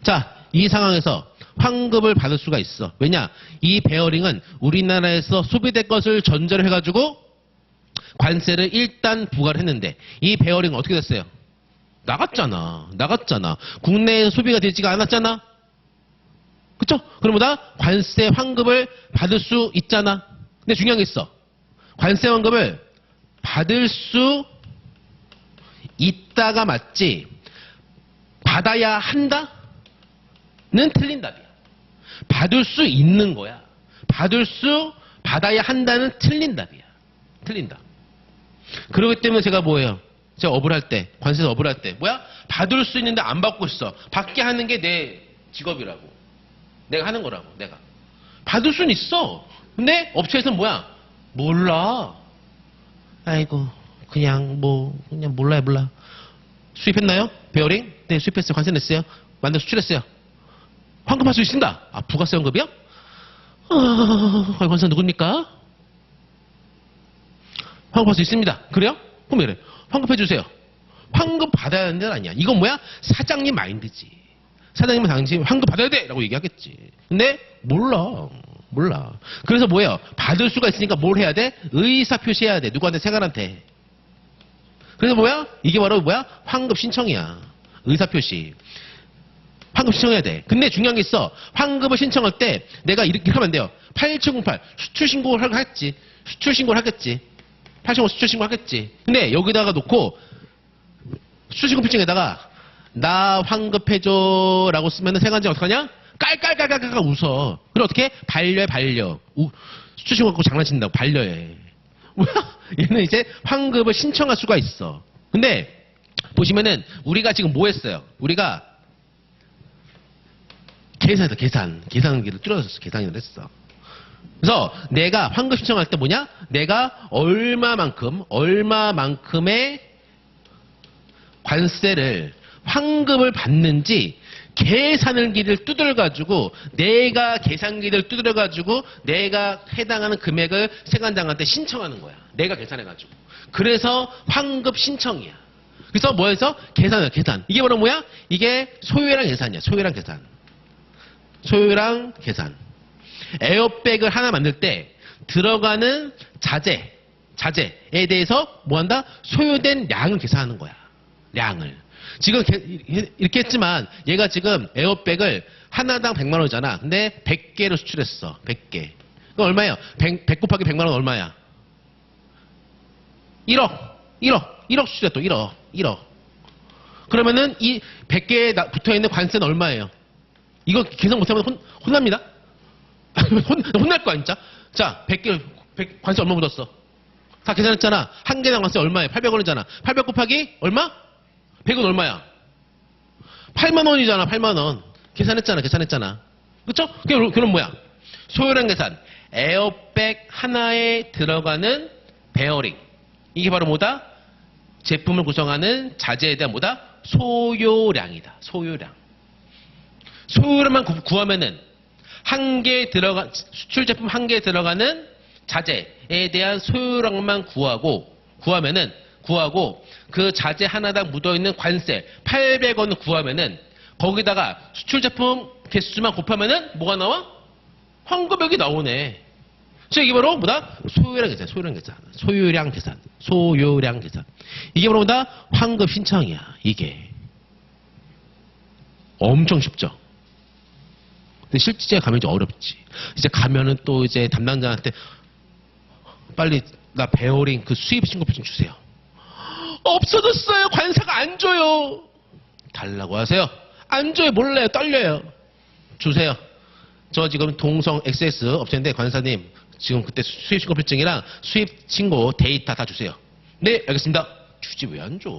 [SPEAKER 1] 자, 이 상황에서 환급을 받을 수가 있어. 왜냐? 이 베어링은 우리나라에서 소비될 것을 전제로 해가지고 관세를 일단 부과를 했는데 이 베어링은 어떻게 됐어요? 나갔잖아. 국내에서 소비가 되지가 않았잖아. 그쵸? 그러보다 관세 환급을 받을 수 있잖아. 근데 중요한 게 있어. 관세 환급을 받을 수 있다가 맞지 받아야 한다는 틀린 답이야. 받을 수 있는 거야. 받아야 한다는 틀린 답이야. 틀린 답. 그렇기 때문에 제가 뭐예요? 제가 업을 할 때, 관세에서 업을 할 때, 뭐야? 받을 수 있는데 안 받고 있어. 받게 하는 게 내 직업이라고. 내가 하는 거라고, 내가. 받을 수는 있어. 근데 업체에서는 뭐야? 몰라. 아이고, 그냥 몰라. 수입했나요? 베어링? 네, 수입했어요. 관세 냈어요. 만들어 수출했어요. 환급할 수 있습니다. 부가세 환급이요? 관세 누굽니까? 환급할 수 있습니다. 그래요? 그럼 이래. 환급해주세요. 환급 받아야 하는 데는 아니야. 이건 뭐야? 사장님 마인드지. 사장님은 당신 환급 받아야 돼! 라고 얘기하겠지. 근데 몰라. 그래서 뭐예요? 받을 수가 있으니까 뭘 해야 돼? 의사표시 해야 돼. 누구한테? 세관한테. 그래서 뭐야? 이게 바로 뭐야? 환급 신청이야. 의사표시. 환급 신청해야 돼. 근데 중요한 게 있어. 환급을 신청할 때 내가 이렇게 하면 안 돼요. 8708 수출 신고를 하겠지. 8705 수출 신고 하겠지. 근데 여기다가 놓고 수출 신고 필증에다가 나 환급해줘 라고 쓰면은 세관장 어떡하냐? 깔깔깔깔깔 웃어. 그럼 어떻게? 반려. 수출 신고 갖고 장난친다고 반려해. 뭐야? 얘는 이제 환급을 신청할 수가 있어. 근데 보시면은 우리가 지금 뭐 했어요? 우리가 계산기를 뚫어줬어. 계산기를 했어. 그래서 내가 환급 신청할 때 뭐냐? 내가 얼마만큼의 관세를 환급을 받는지 계산기를 두드려가지고 내가 계산기를 두드려가지고 내가 해당하는 금액을 세관장한테 신청하는 거야. 내가 계산해가지고. 그래서 환급 신청이야. 그래서 뭐해서? 계산. 이게 바로 뭐야? 이게 소요랑 계산이야. 소요랑 계산. 에어백을 하나 만들 때 들어가는 자재에 대해서 뭐한다? 소요된 양을 계산하는 거야. 양을. 지금 이렇게 했지만 얘가 지금 에어백을 하나당 100만 원이잖아. 근데 100개를 수출했어. 100개. 그럼 얼마예요? 100 곱하기 100만 원 얼마야? 1억 수출했어. 1억. 그러면은 이 100개에 붙어있는 관세는 얼마예요? 이거 계산 못하면 혼납니다. 혼날 거야, 진짜. 자, 100개, 관세 얼마 묻었어? 다 계산했잖아. 한 개당 관세 얼마야? 800원이잖아. 800 곱하기 얼마? 100은 얼마야? 8만 원이잖아, 8만 원. 계산했잖아. 그쵸? 그럼 뭐야? 소요량 계산. 에어백 하나에 들어가는 베어링. 이게 바로 뭐다? 제품을 구성하는 자재에 대한 뭐다? 소요량이다. 소요량만 구하면은 수출 제품 한 개에 들어가는 자재에 대한 소요량만 구하고 그 자재 하나당 묻어있는 관세 800원을 구하면은 거기다가 수출 제품 개수만 곱하면은 뭐가 나와? 환급액이 나오네. 그래서 이게 바로 뭐다? 소요량 계산. 이게 바로 뭐다? 환급 신청이야. 이게 엄청 쉽죠. 근데 실제 가면 이제 어렵지. 이제 가면은 또 이제 담당자한테 빨리 나 베어링 그 수입 신고표 좀 주세요. 없어졌어요. 관사가 안 줘요. 달라고 하세요. 안 줘요. 몰라요. 떨려요. 주세요. 저 지금 동성 XS 업체인데 관사님 지금 그때 수입 신고표증이랑 수입 신고 데이터 다 주세요. 네, 알겠습니다. 주지 왜 안 줘?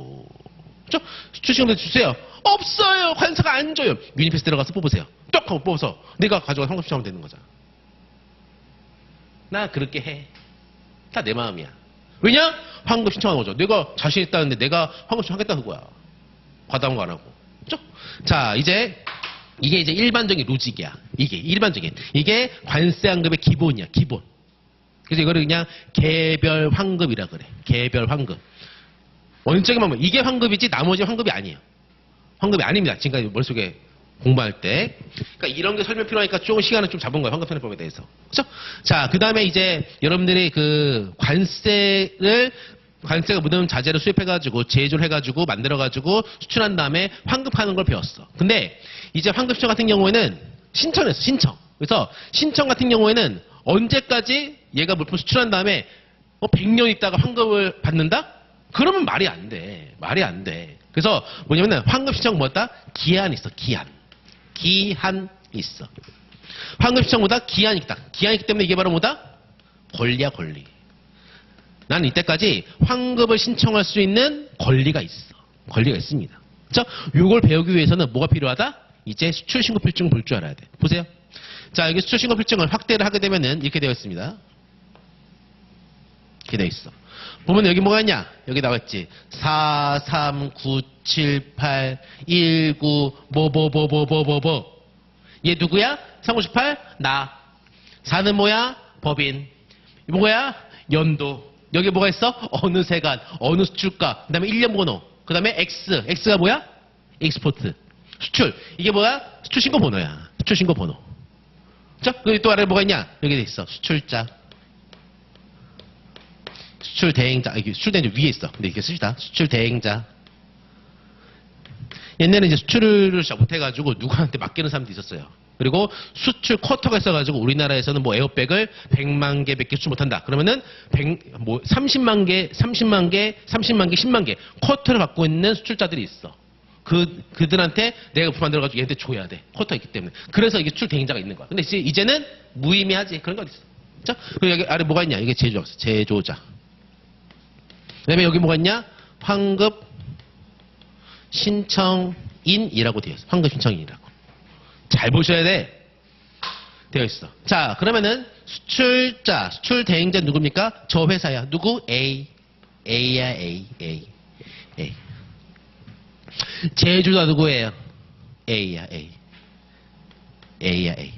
[SPEAKER 1] 그죠? 수출 신고 주세요. 없어요. 관사가 안 줘요. 유니패스 들어가서 뽑으세요. 뚝 하고 뽑아서 내가 가져가 환급 신청하면 되는 거잖아. 나 그렇게 해. 다 내 마음이야. 왜냐? 환급 신청하는 거죠. 내가 자신 있다는데 내가 환급 신청하겠다는 거야. 과다한 거 안 하고. 그죠? 자, 이제 이게 이제 일반적인 로직이야. 이게 관세 환급의 기본이야. 기본. 그래서 이거를 그냥 개별 환급이라 그래. 개별 환급. 원적인 방법. 이게 환급이지 나머지 환급이 아니에요. 환급이 아닙니다. 지금까지 머릿속에 공부할 때. 그러니까 이런 게 설명 필요하니까 조금 시간을 좀 잡은 거예요. 환급 편입법에 대해서. 그렇죠? 자, 그다음에 이제 여러분들이 그 관세가 묻은 자재를 수입해가지고 제조를 해가지고 만들어가지고 수출한 다음에 환급하는 걸 배웠어. 근데 이제 환급 신청 같은 경우에는 신청했어. 신청. 그래서 신청 같은 경우에는 언제까지 얘가 물품 수출한 다음에 100년 있다가 환급을 받는다? 그러면 말이 안 돼. 말이 안 돼. 그래서 뭐냐면은 환급 신청 뭐다? 기한 있어. 기한 있어. 환급 신청보다 기한이 있다. 기한이 있기 때문에 이게 바로 뭐다? 권리야, 권리. 나는 이때까지 환급을 신청할 수 있는 권리가 있어. 권리가 있습니다. 그렇죠? 요걸 배우기 위해서는 뭐가 필요하다? 이제 수출신고필증 볼 줄 알아야 돼. 보세요. 자, 여기 수출신고필증을 확대를 하게 되면은 이렇게 되어 있습니다. 이렇게 되어 있어. 보면 여기 뭐가 있냐? 여기 나와 있지. 4, 3, 9, 7, 8, 1, 9, 얘 누구야? 358? 나. 4는 뭐야? 법인. 뭐야? 연도. 여기 뭐가 있어? 어느 세관, 어느 수출가, 그 다음에 1년 번호, 그 다음에 X. X가 뭐야? 익스포트. 수출. 이게 뭐야? 수출 신고 번호야. 수출 신고 번호. 그쵸? 여기 또 아래 뭐가 있냐? 여기 돼 있어. 수출자. 수출 대행자. 이게 수출 대행자 위에 있어. 근데 이렇게 쓰시다. 수출 대행자. 옛날에 이제 수출을 잘 못해가지고 누구한테 맡기는 사람도 있었어요. 그리고 수출 쿼터가 있어가지고 우리나라에서는 뭐 에어백을 100만 개밖에 수출 못한다. 그러면은 30만 개, 10만 개 쿼터를 갖고 있는 수출자들이 있어. 그들한테 내가 부품 만들어가지고 얘한테 줘야 돼. 쿼터 있기 때문에. 그래서 이게 수출 대행자가 있는 거야. 근데 이제는 무의미하지. 그런 거 어디 있어. 그쵸? 그리고 여기 아래 뭐가 있냐? 이게 제조자. 그 다음에 여기 뭐가 있냐? 환급 신청인이라고 되어 있어. 환급 신청인이라고. 잘 보셔야 돼. 되어 있어. 자, 그러면은 수출자, 수출 대행자 누굽니까? 저 회사야. 누구? A야, A. 제조자 누구예요? A야, A.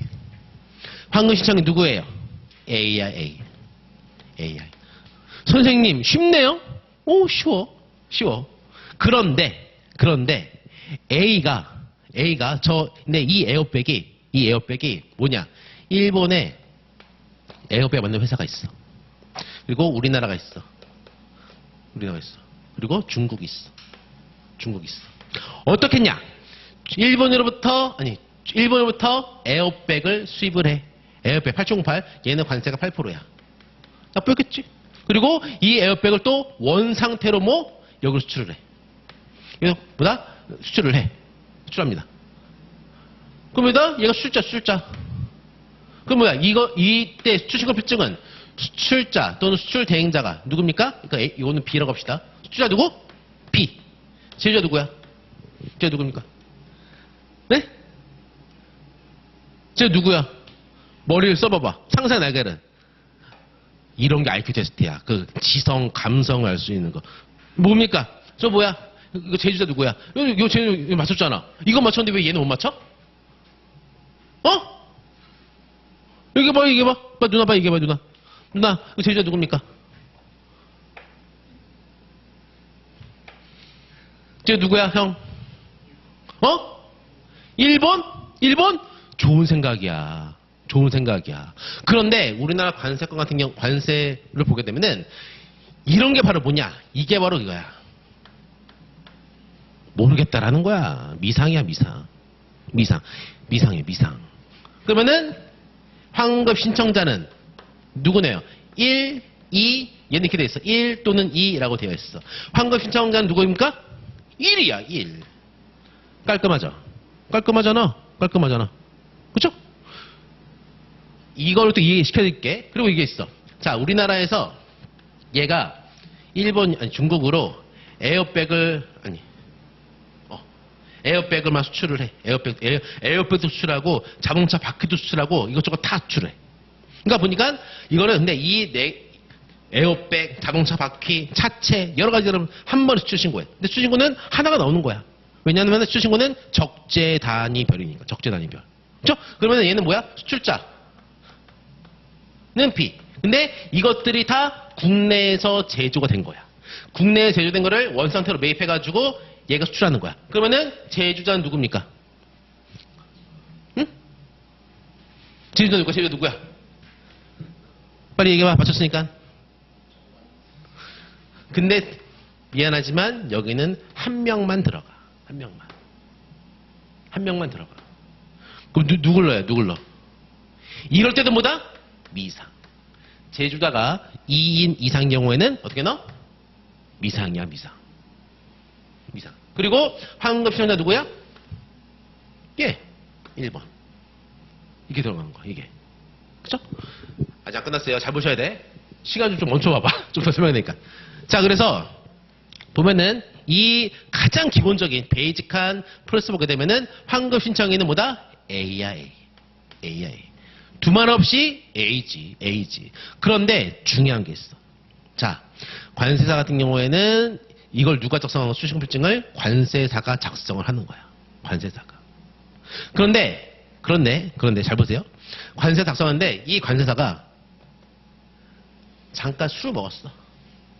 [SPEAKER 1] 환급 신청인 누구예요? A야, A. 선생님, 쉽네요? 오, 쉬워. 그런데 A가 이 에어백이 뭐냐? 일본에 에어백 만드는 회사가 있어. 그리고 우리나라가 있어. 그리고 중국이 있어. 어떻겠냐? 일본으로부터 에어백을 수입을 해. 에어백 8008, 얘는 관세가 8%야. 나쁘겠지? 그리고 이 에어백을 또 원상태로 여기로 수출을 해. 그래서 뭐다? 수출합니다. 그러면 얘가 수출자. 그럼 뭐야? 이때 수출신고 필증은 수출자 또는 수출 대행자가 누굽니까? 그러니까 이거는 B라고 합시다. 수출자 누구? B. 제주자 누구야? 제주 누굽니까? 네? 제주 누구야? 머리를 써봐봐. 상상의 날개는. 이런 게 IQ 테스트야. 그 지성, 감성을 알 수 있는 거. 뭡니까? 저 뭐야? 이거 제주자 누구야? 이거 제주 맞췄잖아. 이거 맞췄는데 왜 얘는 못 맞춰? 어? 이게 봐, 이게 봐. 누나 봐, 이게 봐, 누나. 누나, 이거 제주자 누굽니까? 쟤 누구야, 형? 어? 일본? 일본? 좋은 생각이야. 좋은 생각이야. 그런데 우리나라 관세권 같은 경우, 관세를 보게 되면은 이런 게 바로 뭐냐? 이게 바로 이거야. 모르겠다라는 거야. 미상이야, 미상. 미상이야, 미상. 그러면은 환급 신청자는 누구네요? 1, 2, 얘는 이렇게 되어 있어. 1 또는 2라고 되어 있어. 환급 신청자는 누구입니까? 1이야, 1. 깔끔하죠? 깔끔하잖아. 깔끔하잖아. 그쵸? 이걸 또 이해시켜드릴게. 그리고 이게 있어. 자, 우리나라에서 얘가 일본, 아니, 중국으로 에어백을만 수출을 해. 에어백도 수출하고, 자동차 바퀴도 수출하고, 이것저것 다 수출해. 그러니까 보니까, 이거는 근데 에어백, 자동차 바퀴, 차체, 여러 가지를 한 번에 수출 신고해. 근데 수출 신고는 하나가 나오는 거야. 왜냐하면 수출 신고는 적재 단위 별이니까. 적재 단위 별. 그쵸? 그러면 얘는 뭐야? 수출자는 B. 근데 이것들이 다 국내에서 제조가 된 거야. 국내에 제조된 거를 원상태로 매입해가지고 얘가 수출하는 거야. 그러면은 제조자는 누굽니까? 응? 제조자 누구야? 제조자 누구야? 빨리 얘기해봐. 맞췄으니까. 근데 미안하지만 여기는 한 명만 들어가. 한 명만. 한 명만 들어가. 그럼 누굴 넣어요? 누굴 넣어? 이럴 때도 뭐다? 미상. 제주자가 2인 이상 경우에는 어떻게 넣어? 미상이야, 미상. 미상. 그리고 환급 신청자 누구야? 예. 1번. 이렇게 들어가는 거야, 이게. 그쵸? 아직 안 끝났어요. 잘 보셔야 돼. 시간 좀 멈춰봐봐. 좀 더 설명하니까. 자, 그래서 보면은 이 가장 기본적인 베이직한 프로세스 보게 되면은 환급 신청에는 뭐다? A야, A. A야, A. 두말 없이 A지, A지. 그런데 중요한 게 있어. 자, 관세사 같은 경우에는 이걸 누가 작성하는 수신급증을 관세사가 작성을 하는 거야. 관세사가. 그런데 잘 보세요. 관세 작성하는데 이 관세사가 잠깐 술을 먹었어.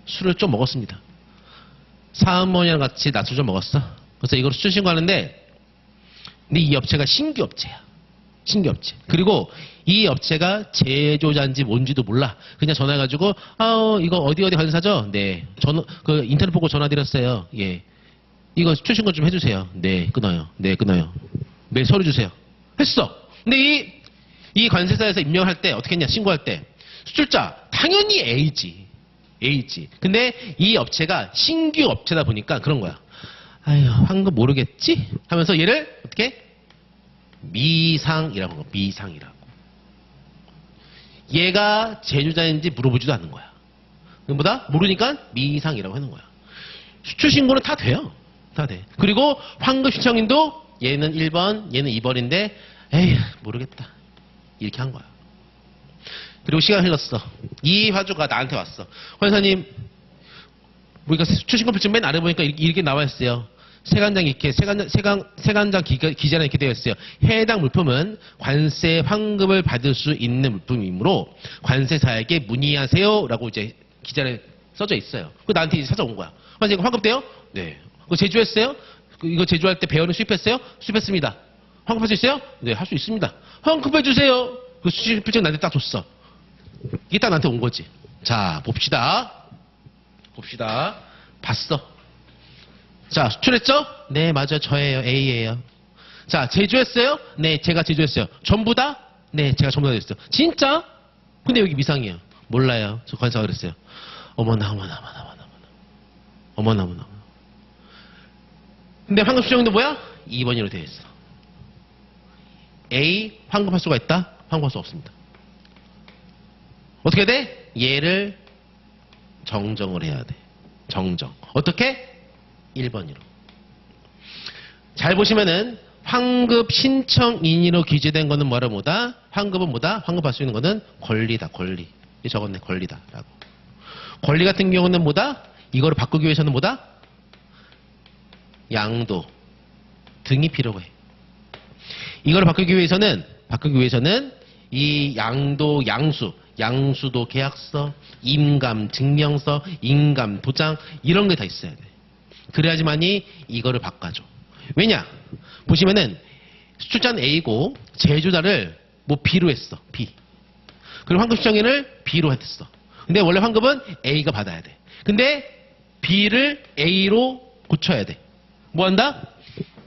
[SPEAKER 1] 술을 좀 먹었습니다. 사은모니랑 같이 낮술 좀 먹었어. 그래서 이걸 수출 신고하는데 근데 이 업체가 신규 업체야. 신규 업체. 그리고 이 업체가 제조자인지 뭔지도 몰라. 그냥 전화해가지고 이거 어디 관세사죠? 네. 인터넷 보고 전화드렸어요. 예. 이거 수출 신고 좀 해주세요. 네. 끊어요. 네. 끊어요. 매일 서류 주세요. 했어. 근데 이 관세사에서 임명할 때 어떻게 했냐? 신고할 때 수출자 당연히 A지. A지. 근데 이 업체가 신규 업체다 보니까 그런 거야. 아유, 환급 모르겠지? 하면서 얘를 어떻게? 미상이라고 하는 거야. 미상이라고. 얘가 제조자인지 물어보지도 않는 거야. 뭐다? 모르니까 미상이라고 하는 거야. 수출 신고는 다 돼요. 다 돼. 그리고 환급 신청인도 얘는 1번, 얘는 2번인데 에이, 모르겠다. 이렇게 한 거야. 그리고 시간 흘렀어. 이 화주가 나한테 왔어. 환사님, 우리가 수출신고필증 맨 아래 보니까 이렇게 나와 있어요. 세관장 기재란 이렇게 되어 있어요. 해당 물품은 관세 환급을 받을 수 있는 물품이므로 관세사에게 문의하세요라고 이제 기재란에 써져 있어요. 그 나한테 이제 찾아온 거야. 환사 이거 환급돼요? 네. 그거 제조했어요? 이거 제조할 때 배원을 수입했어요? 수입했습니다. 환급할 수 있어요? 네, 할 수 있습니다. 환급해 주세요. 그 수출신고필증 나한테 딱 줬어. 이게 딱 나한테 온 거지. 자, 봅시다. 봤어. 자, 수출했죠? 네, 맞아요. 저예요. A예요. 자, 제조했어요? 네, 제가 제조했어요. 전부 다? 네, 제가 전부 다 했어요. 진짜? 근데 여기 미상이에요. 몰라요. 저 관사가 그랬어요. 어머나. 근데 환급 수령도 뭐야? 2번으로 되어 있어. A, 환급할 수가 있다? 환급할 수 없습니다. 어떻게 돼? 얘를 정정을 해야 돼. 정정. 어떻게? 1번으로. 잘 보시면은 환급 신청인으로 기재된 거는 뭐다? 환급은 뭐다? 환급할 수 있는 거는 권리다. 권리. 적었네. 권리다. 라고. 권리 같은 경우는 뭐다? 이거를 바꾸기 위해서는 뭐다? 양도 등이 필요해. 이거를 바꾸기 위해서는 이 양도, 양수도 계약서, 임감 증명서, 임감 도장 이런 게 다 있어야 돼. 그래야지만이 이거를 바꿔줘. 왜냐? 보시면은 수출자는 A고 제조자를 뭐 B로 했어. B. 그리고 환급 신청인을 B로 했어. 근데 원래 환급은 A가 받아야 돼. 근데 B를 A로 고쳐야 돼. 뭐 한다?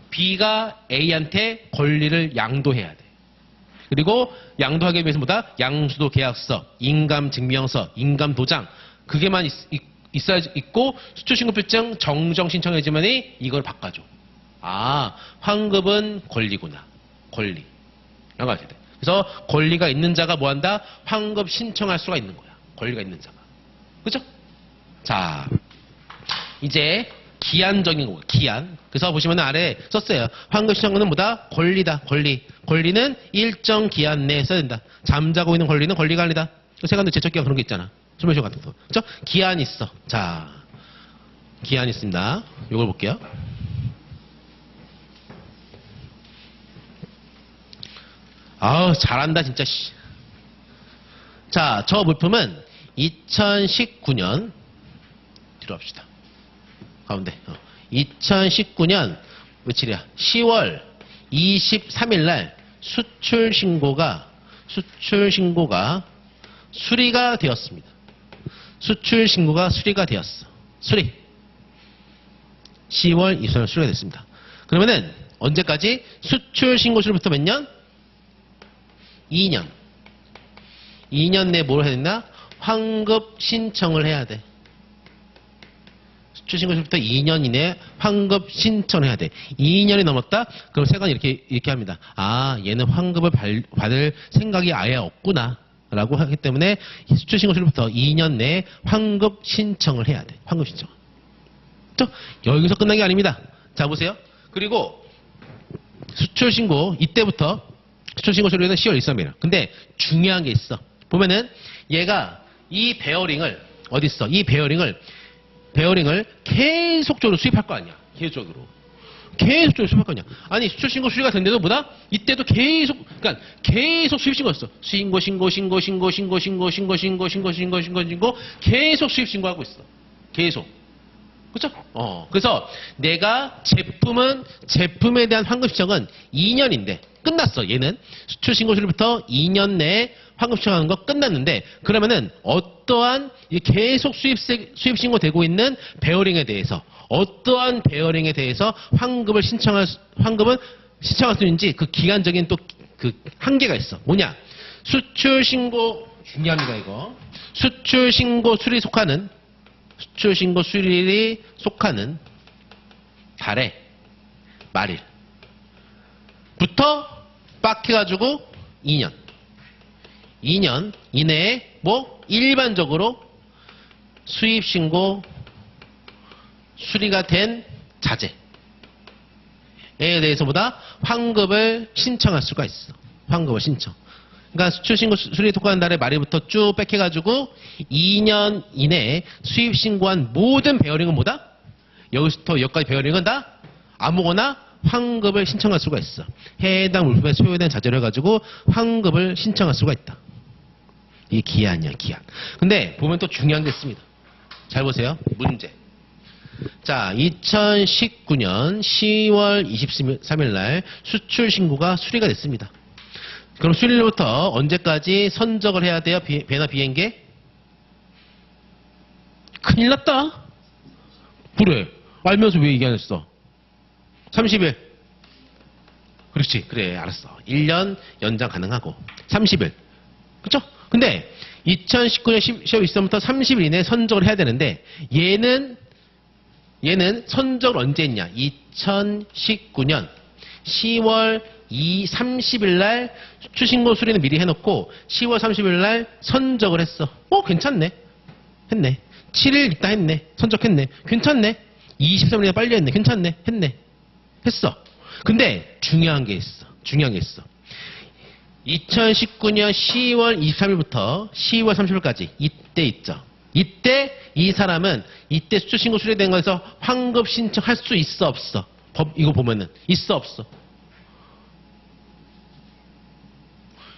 [SPEAKER 1] B가 A한테 권리를 양도해야 돼. 그리고 양도하기 위해서 뭐다? 양수도 계약서, 임감 증명서, 임감 도장 그게만 있어야 있고 수출신고필증 정정 신청해야지만이 이걸 바꿔줘. 아, 환급은 권리구나. 권리. 라고 하셔야 돼. 그래서 권리가 있는 자가 뭐 한다? 환급 신청할 수가 있는 거야. 권리가 있는 자가. 그죠? 자, 이제 기한적인 거고, 기한. 그래서 보시면 아래 썼어요. 환급 신청은 뭐다? 권리다. 권리. 권리는 일정 기한 내에 써야 된다. 잠자고 있는 권리는 권리가 아니다. 세관도 제척기간 그런 게 있잖아. 소멸시효 같은 거. 그죠? 기한이 있어. 자, 기한이 있습니다. 이걸 볼게요. 아우, 잘한다, 진짜, 씨. 자, 저 물품은 2019년, 뒤로 합시다. 가운데. 2019년, 며칠이야? 10월 23일 날 수출 신고가 수리가 되었습니다. 수출 신고가 수리가 되었어. 수리. 10월 23일 수리가 됐습니다. 그러면은, 언제까지? 수출 신고 수리부터 몇 년? 2년. 2년 내에 뭘 해야 된다? 환급 신청을 해야 돼. 수출신고서부터 2년 이내에 환급 신청을 해야 돼. 2년이 넘었다? 그럼 세관이 이렇게 합니다. 아, 얘는 환급을 받을 생각이 아예 없구나. 라고 하기 때문에 수출신고서부터 2년 내에 환급 신청을 해야 돼. 환급 신청. 또 여기서 끝난 게 아닙니다. 자, 보세요. 그리고 수출신고, 이때부터 수출신고 처리는 10월 23일이야. 근데 중요한 게 있어. 보면은 얘가 이 베어링을 어디 있어? 이 베어링을 계속적으로 수입할 거 아니야. 계속적으로 수입할 거 아니야. 아니 수출신고 수리가 된데도 뭐다? 이때도 계속 수입 신고였어. 신고 계속 수입 신고하고 있어. 계속. 그렇죠? 그래서 내가 제품에 대한 환급 신청은 2년인데 끝났어. 얘는 수출신고 수리부터 2년 내에 환급 신청하는 거 끝났는데 그러면은 어떠한 계속 수입 신고되고 있는 베어링에 대해서 어떠한 베어링에 대해서 환급은 신청할 수 있는지 그 기간적인 또 그 한계가 있어. 뭐냐? 수출신고 중요합니다. 이거 수출신고 수리 속하는 달에 말일부터 빡 해가지고 2년 이내에 뭐 일반적으로 수입신고 수리가 된 자재에 대해서 보다 환급을 신청할 수가 있어. 환급을 신청. 그러니까 수출신고 수리 독과한 달에 말일부터 쭉 빽해가지고 2년 이내에 수입신고한 모든 베어링은 뭐다? 여기서부터 여기까지 베어링은 다 아무거나 환급을 신청할 수가 있어. 해당 물품에 소요된 자재를 해가지고 환급을 신청할 수가 있다. 이게 기한이야, 기한. 근데 보면 또 중요한 게 있습니다. 잘 보세요. 문제. 자, 2019년 10월 23일 날 수출 신고가 수리가 됐습니다. 그럼 수리로부터 언제까지 선적을 해야 돼요? 배나 비행기? 큰일 났다. 그래. 알면서 왜 얘기 안 했어? 30일. 그렇지. 그래. 알았어. 1년 연장 가능하고. 30일. 그쵸? 근데 2019년 10월 23일부터 30일 이내에 선적을 해야 되는데 얘는 선적을 언제 했냐? 2019년 10월 2, 30일 날 수출신고 수리는 미리 해놓고 10월 30일 날 선적을 했어. 괜찮네. 했네. 7일 있다 했네. 선적했네. 괜찮네. 23일이나 빨리 했네. 괜찮네. 했네. 했어. 근데 중요한 게 있어. 2019년 10월 23일부터 10월 30일까지 이때 있죠. 이때 이 사람은 이때 수출신고 수리된 거에서 환급 신청할 수 있어 없어? 이거 보면은 있어 없어?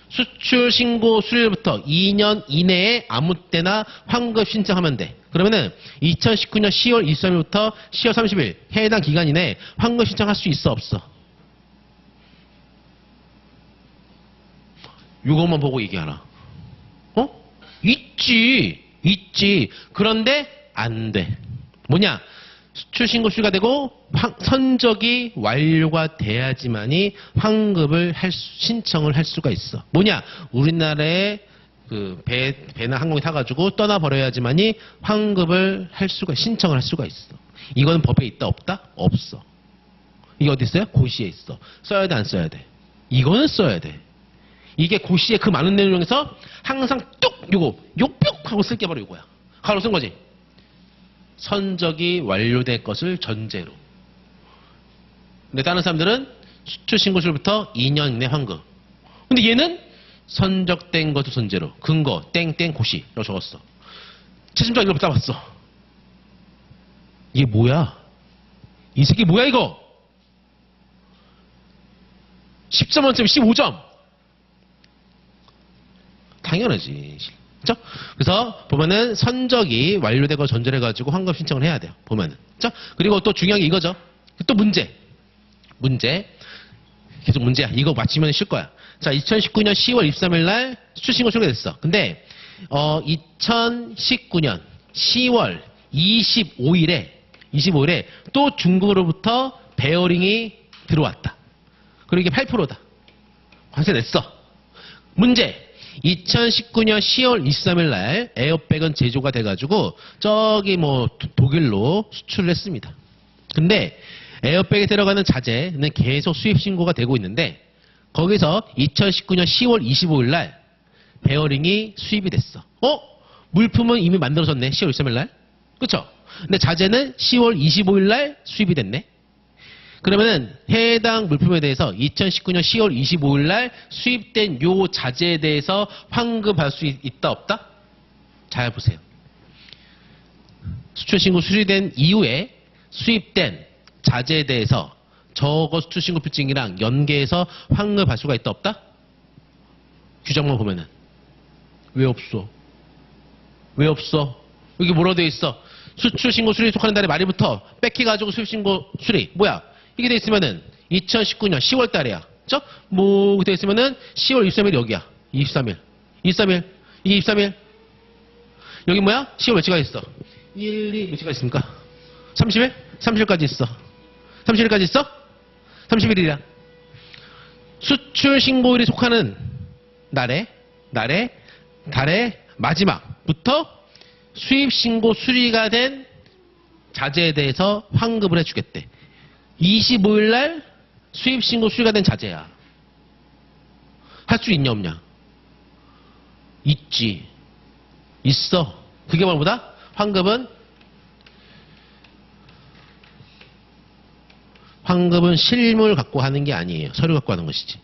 [SPEAKER 1] 수출신고 수리일부터 2년 이내에 아무 때나 환급 신청하면 돼. 그러면은 2019년 10월 23일부터 10월 30일 해당 기간 이내에 환급 신청할 수 있어 없어? 이것만 보고 얘기하라. 있지. 그런데 안 돼. 뭐냐? 수출신고 수리가 되고 선적이 완료가 돼야지만이 환급을 신청을 할 수가 있어. 뭐냐? 우리나라에 그 배나 항공기 타가지고 떠나버려야지만이 환급을 신청을 할 수가 있어. 이거는 법에 있다 없다? 없어. 이게 어디 있어요? 고시에 있어. 써야 돼 안 써야 돼? 이거는 써야 돼. 이게 고시의 그 많은 내용 중에서 항상 뚝 요거 뿅 하고 쓸 게 바로 이거야. 가로 쓴 거지. 선적이 완료될 것을 전제로. 근데 다른 사람들은 수출신고시부터 2년 이내 환급. 근데 얘는 선적된 것을 전제로 근거 땡땡 고시라고 적었어. 최심적 이걸 따봤어. 이게 뭐야? 이 새끼 뭐야 이거? 10점 만점에 15점. 당연하지. 그렇죠? 그래서 보면은 선적이 완료되고 전제를 가지고 환급 신청을 해야 돼요. 보면은. 그렇죠? 그리고 또 중요한 게 이거죠. 또 문제. 계속 문제야. 이거 맞히면 쉴 거야. 자, 2019년 10월 23일 날 수출신고 수리가 됐어. 근데 2019년 10월 25일에 또 중국으로부터 베어링이 들어왔다. 그리고 이게 8%다. 관세 냈어. 문제. 2019년 10월 23일 날 에어백은 제조가 돼가지고 저기 뭐 독일로 수출을 했습니다. 근데 에어백에 들어가는 자재는 계속 수입 신고가 되고 있는데 거기서 2019년 10월 25일 날 베어링이 수입이 됐어. 물품은 이미 만들어졌네. 10월 23일 날. 그쵸? 근데 자재는 10월 25일 날 수입이 됐네. 그러면은 해당 물품에 대해서 2019년 10월 25일 날 수입된 요 자재에 대해서 환급할 수 있다 없다? 잘 보세요. 수출신고 수리된 이후에 수입된 자재에 대해서 저거 수출신고 필증이랑 연계해서 환급할 수가 있다 없다? 규정만 보면은 왜 없어? 여기 뭐라고 되어 있어? 수출신고 수리에 속하는 달에 말일부터 뺏겨가지고 수입신고 수리 뭐야? 이게 돼 있으면은 2019년 10월 달이야. 그쵸? 뭐 돼 있으면은 10월 23일 여기야. 23일. 이게 23일. 여기 뭐야? 10월 며칠가 있어? 1, 2 며칠가 있습니까? 30일? 30일까지 있어. 30일까지 있어? 30일이야. 수출 신고일에 속하는 달의 마지막부터 수입 신고 수리가 된 자재에 대해서 환급을 해주겠대. 25일 날 수입 신고 수리가 된 자재야. 할 수 있냐 없냐? 있지. 있어. 그게 뭐보다? 환급은 실물 갖고 하는 게 아니에요. 서류 갖고 하는 것이지.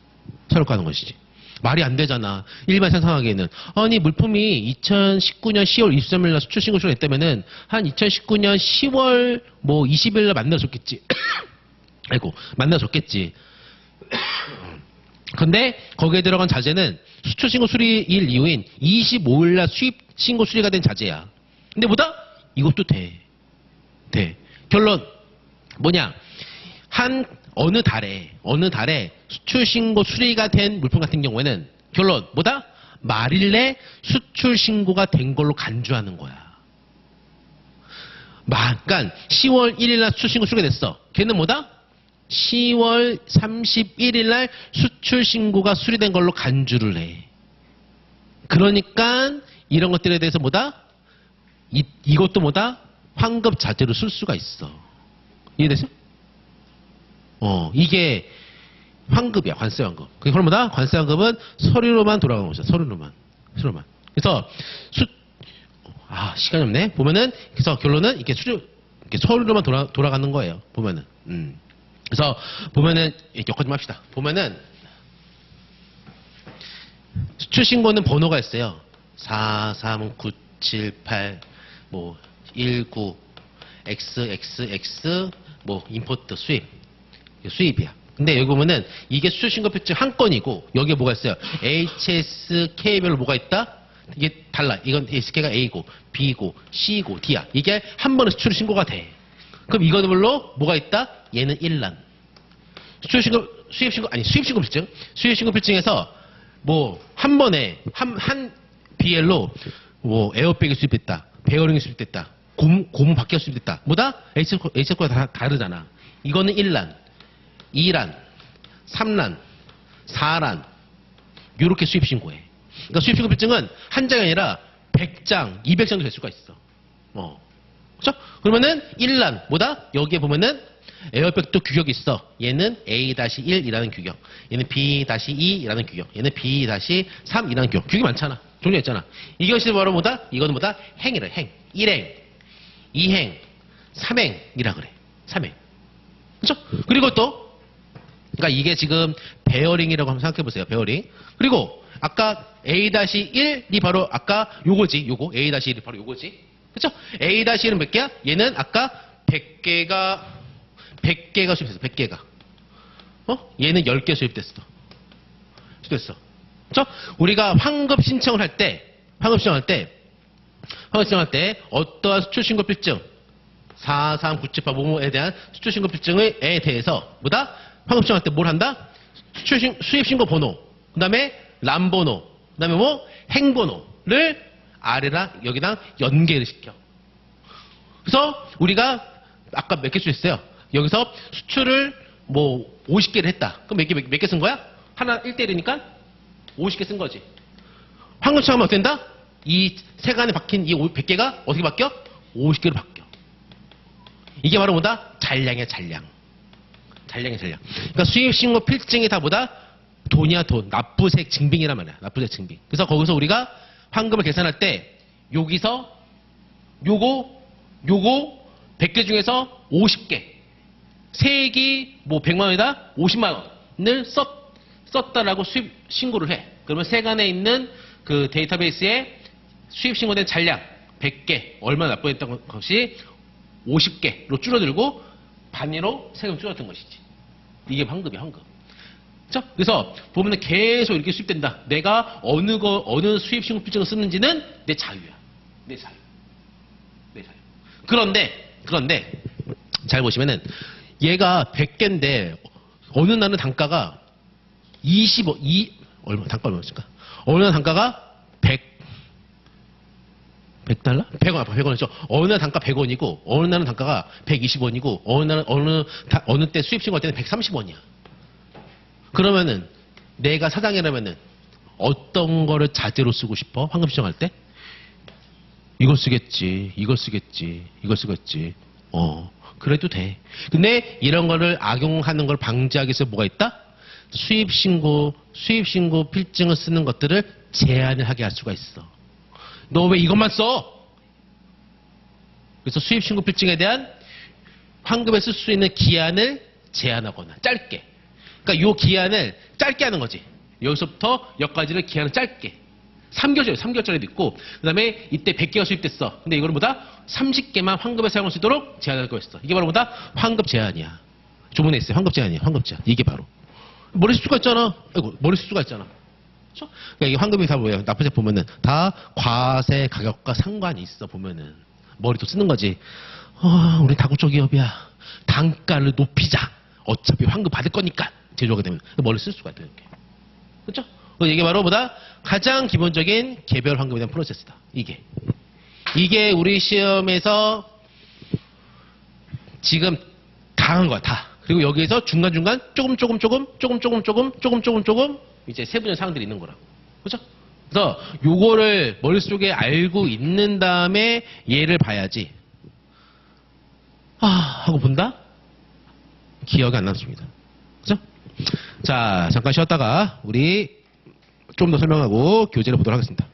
[SPEAKER 1] 말이 안 되잖아. 일반 상상하기에는. 아니, 물품이 2019년 10월 23일 날 수출 신고 수리가 됐다면은 한 2019년 10월 20일 날 만나줬겠지. 아이고, 만나줬겠지. 근데 거기에 들어간 자재는 수출신고 수리일 이후인 25일날 수입신고 수리가 된 자재야. 근데 뭐다? 이것도 돼. 결론 뭐냐? 어느 달에 수출신고 수리가 된 물품 같은 경우에는 결론 뭐다? 말일 내 수출신고가 된 걸로 간주하는 거야. 그러니까 10월 1일 날 수출신고 수리가 됐어. 걔는 뭐다? 10월 31일 날 수출신고가 수리된 걸로 간주를 해. 그러니까 이런 것들에 대해서 뭐다? 이것도 뭐다? 환급 자재로 쓸 수가 있어. 이해되죠? 이게 환급이야, 관세 환급. 그게 바로 뭐다? 관세 환급은 서류로만 돌아가는 거죠. 서류로만. 그래서 시간이 없네. 보면은 그래서 결론은 이렇게 서류로만 돌아가는 거예요. 보면은. 그래서 보면은 여기까지 좀 합시다. 보면은 수출신고는 번호가 있어요. 43978 뭐 19 XXX 뭐 임포트 수입이야. 근데 여기 보면은 이게 수출신고표증 한 건이고 여기에 뭐가 있어요? HSK별로 뭐가 있다? 이게 달라. 이건 SK가 A고 B고 C고 D야. 이게 한 번에 수출신고가 돼. 그럼 이거별로 뭐가 있다? 얘는 1란. 수입신고필증. 수입신고필증에서 뭐 한 번에 한 BL로 뭐 에어백이 수입됐다. 베어링이 수입됐다. 고무 바퀴가 수입됐다. 뭐다? HSK가 다 다르잖아. 이거는 1란, 2란, 3란, 4란 요렇게 수입신고해. 그러니까 수입신고필증은 한 장이 아니라 100장, 200장도 될 수가 있어. 그렇죠? 그러면은 1란 뭐다? 여기에 보면은 에어백도 규격이 있어. 얘는 A-1이라는 규격, 얘는 B-2이라는 규격, 얘는 B-3이라는 규격. 규격이 많잖아. 종류가 있잖아. 이것이 바로 뭐다? 이거는 뭐다? 행이래. 행. 1행, 2행, 3행이라 그래. 3행. 그렇죠? 그리고 또 그러니까 이게 지금 베어링이라고 한번 생각해 보세요. 베어링. 그리고 아까 A-1이 바로 아까 요거지. 요거 A-1이 바로 요거지. 그렇죠? A-1은 몇 개야? 얘는 아까 100개가 수입됐어. 100개가. 얘는 10개 수입됐어. 그렇죠? 우리가 환급 신청을 할 때 어떠한 수출신고필증 43978 뭐뭐에 대한 수출신고필증에 대해서 뭐다? 환급 신청할 때 뭘 한다? 수입신고 번호, 그 다음에 란번호, 그 다음에 뭐 행번호를 아래랑 여기랑 연계를 시켜. 그래서 우리가 아까 몇 개 수했어요? 여기서 수출을 뭐 50개를 했다. 그럼 몇 개 쓴 거야? 하나 1대1이니까 50개 쓴 거지. 환급 신청하면 어떻게 된다? 이 세간에 박힌 이 100개가 어떻게 바뀌어? 50개로 바뀌어. 이게 바로 뭐다? 잔량이야, 잔량. 그러니까 수입신고 필증이 다 뭐다? 돈이야, 돈. 납부색 증빙이란 말이야. 납부색 증빙. 그래서 거기서 우리가 환급을 계산할 때 여기서 요거 100개 중에서 50개. 세액이 뭐 100만 원이다? 50만 원을 썼다라고 수입 신고를 해. 그러면 세간에 있는 그 데이터베이스에 수입 신고된 잔량 100개 얼마나 납부했던 것이 50개로 줄어들고 반으로 세금 줄어든 것이지. 이게 환급이야, 환급. 그렇죠? 그래서 보면은 계속 이렇게 수입된다. 내가 어느 수입 신고 필증을 쓰는지는 내 자유야. 내 자유. 그런데 잘 보시면은 얘가 100개인데 어느 날은 단가가 단가 얼마였을까? 어느 날 단가가 100달러? 100원이죠. 어느 날 단가 100원이고, 어느 날은 단가가 120원이고, 어느 때 수입신고할 때는 130원이야. 그러면은, 내가 사장이라면은, 어떤 거를 자재로 쓰고 싶어? 환급 신청할 때? 이걸 쓰겠지. 그래도 돼. 근데 이런 거를 악용하는 걸 방지하기 위해서 뭐가 있다? 수입신고 필증을 쓰는 것들을 제한을 하게 할 수가 있어. 너 왜 이것만 써? 그래서 수입신고 필증에 대한 환급에 쓸 수 있는 기한을 제한하거나 짧게. 그러니까 요 기한을 짧게 하는 거지. 여기서부터 여기까지를 기한을 짧게. 3개월짜리도 있고, 그 다음에 이때 100개가 수입됐어. 근데 이거는 뭐다? 30개만 환급에 사용할 수 있도록 제한할 거였어. 이게 바로 뭐다? 환급 제한이야. 조문에 있어요. 환급 제한이야. 환급 제한. 이게 바로. 머리 쓸 수가 있잖아. 머리 쓸 수가 있잖아. 그렇죠? 그러니까 이게 환급이 다 뭐예요? 납부세 보면은 다 과세 가격과 상관이 있어. 보면은 머리도 쓰는 거지. 우리 다국적 기업이야. 단가를 높이자. 어차피 환급 받을 거니까 제조하게 되면 머리 쓸 수가 있다. 이렇게. 그렇죠? 이게 바로 뭐다? 가장 기본적인 개별 환급에 대한 프로세스다. 이게 우리 시험에서 지금 다 한 거야. 다. 그리고 여기에서 중간중간 조금 이제 세부적인 사항들이 있는 거라고. 그렇죠? 그래서 요거를 머릿속에 알고 있는 다음에 얘를 봐야지. 하고 본다? 기억이 안 남습니다. 그죠? 자, 잠깐 쉬었다가 우리 좀 더 설명하고 교재를 보도록 하겠습니다.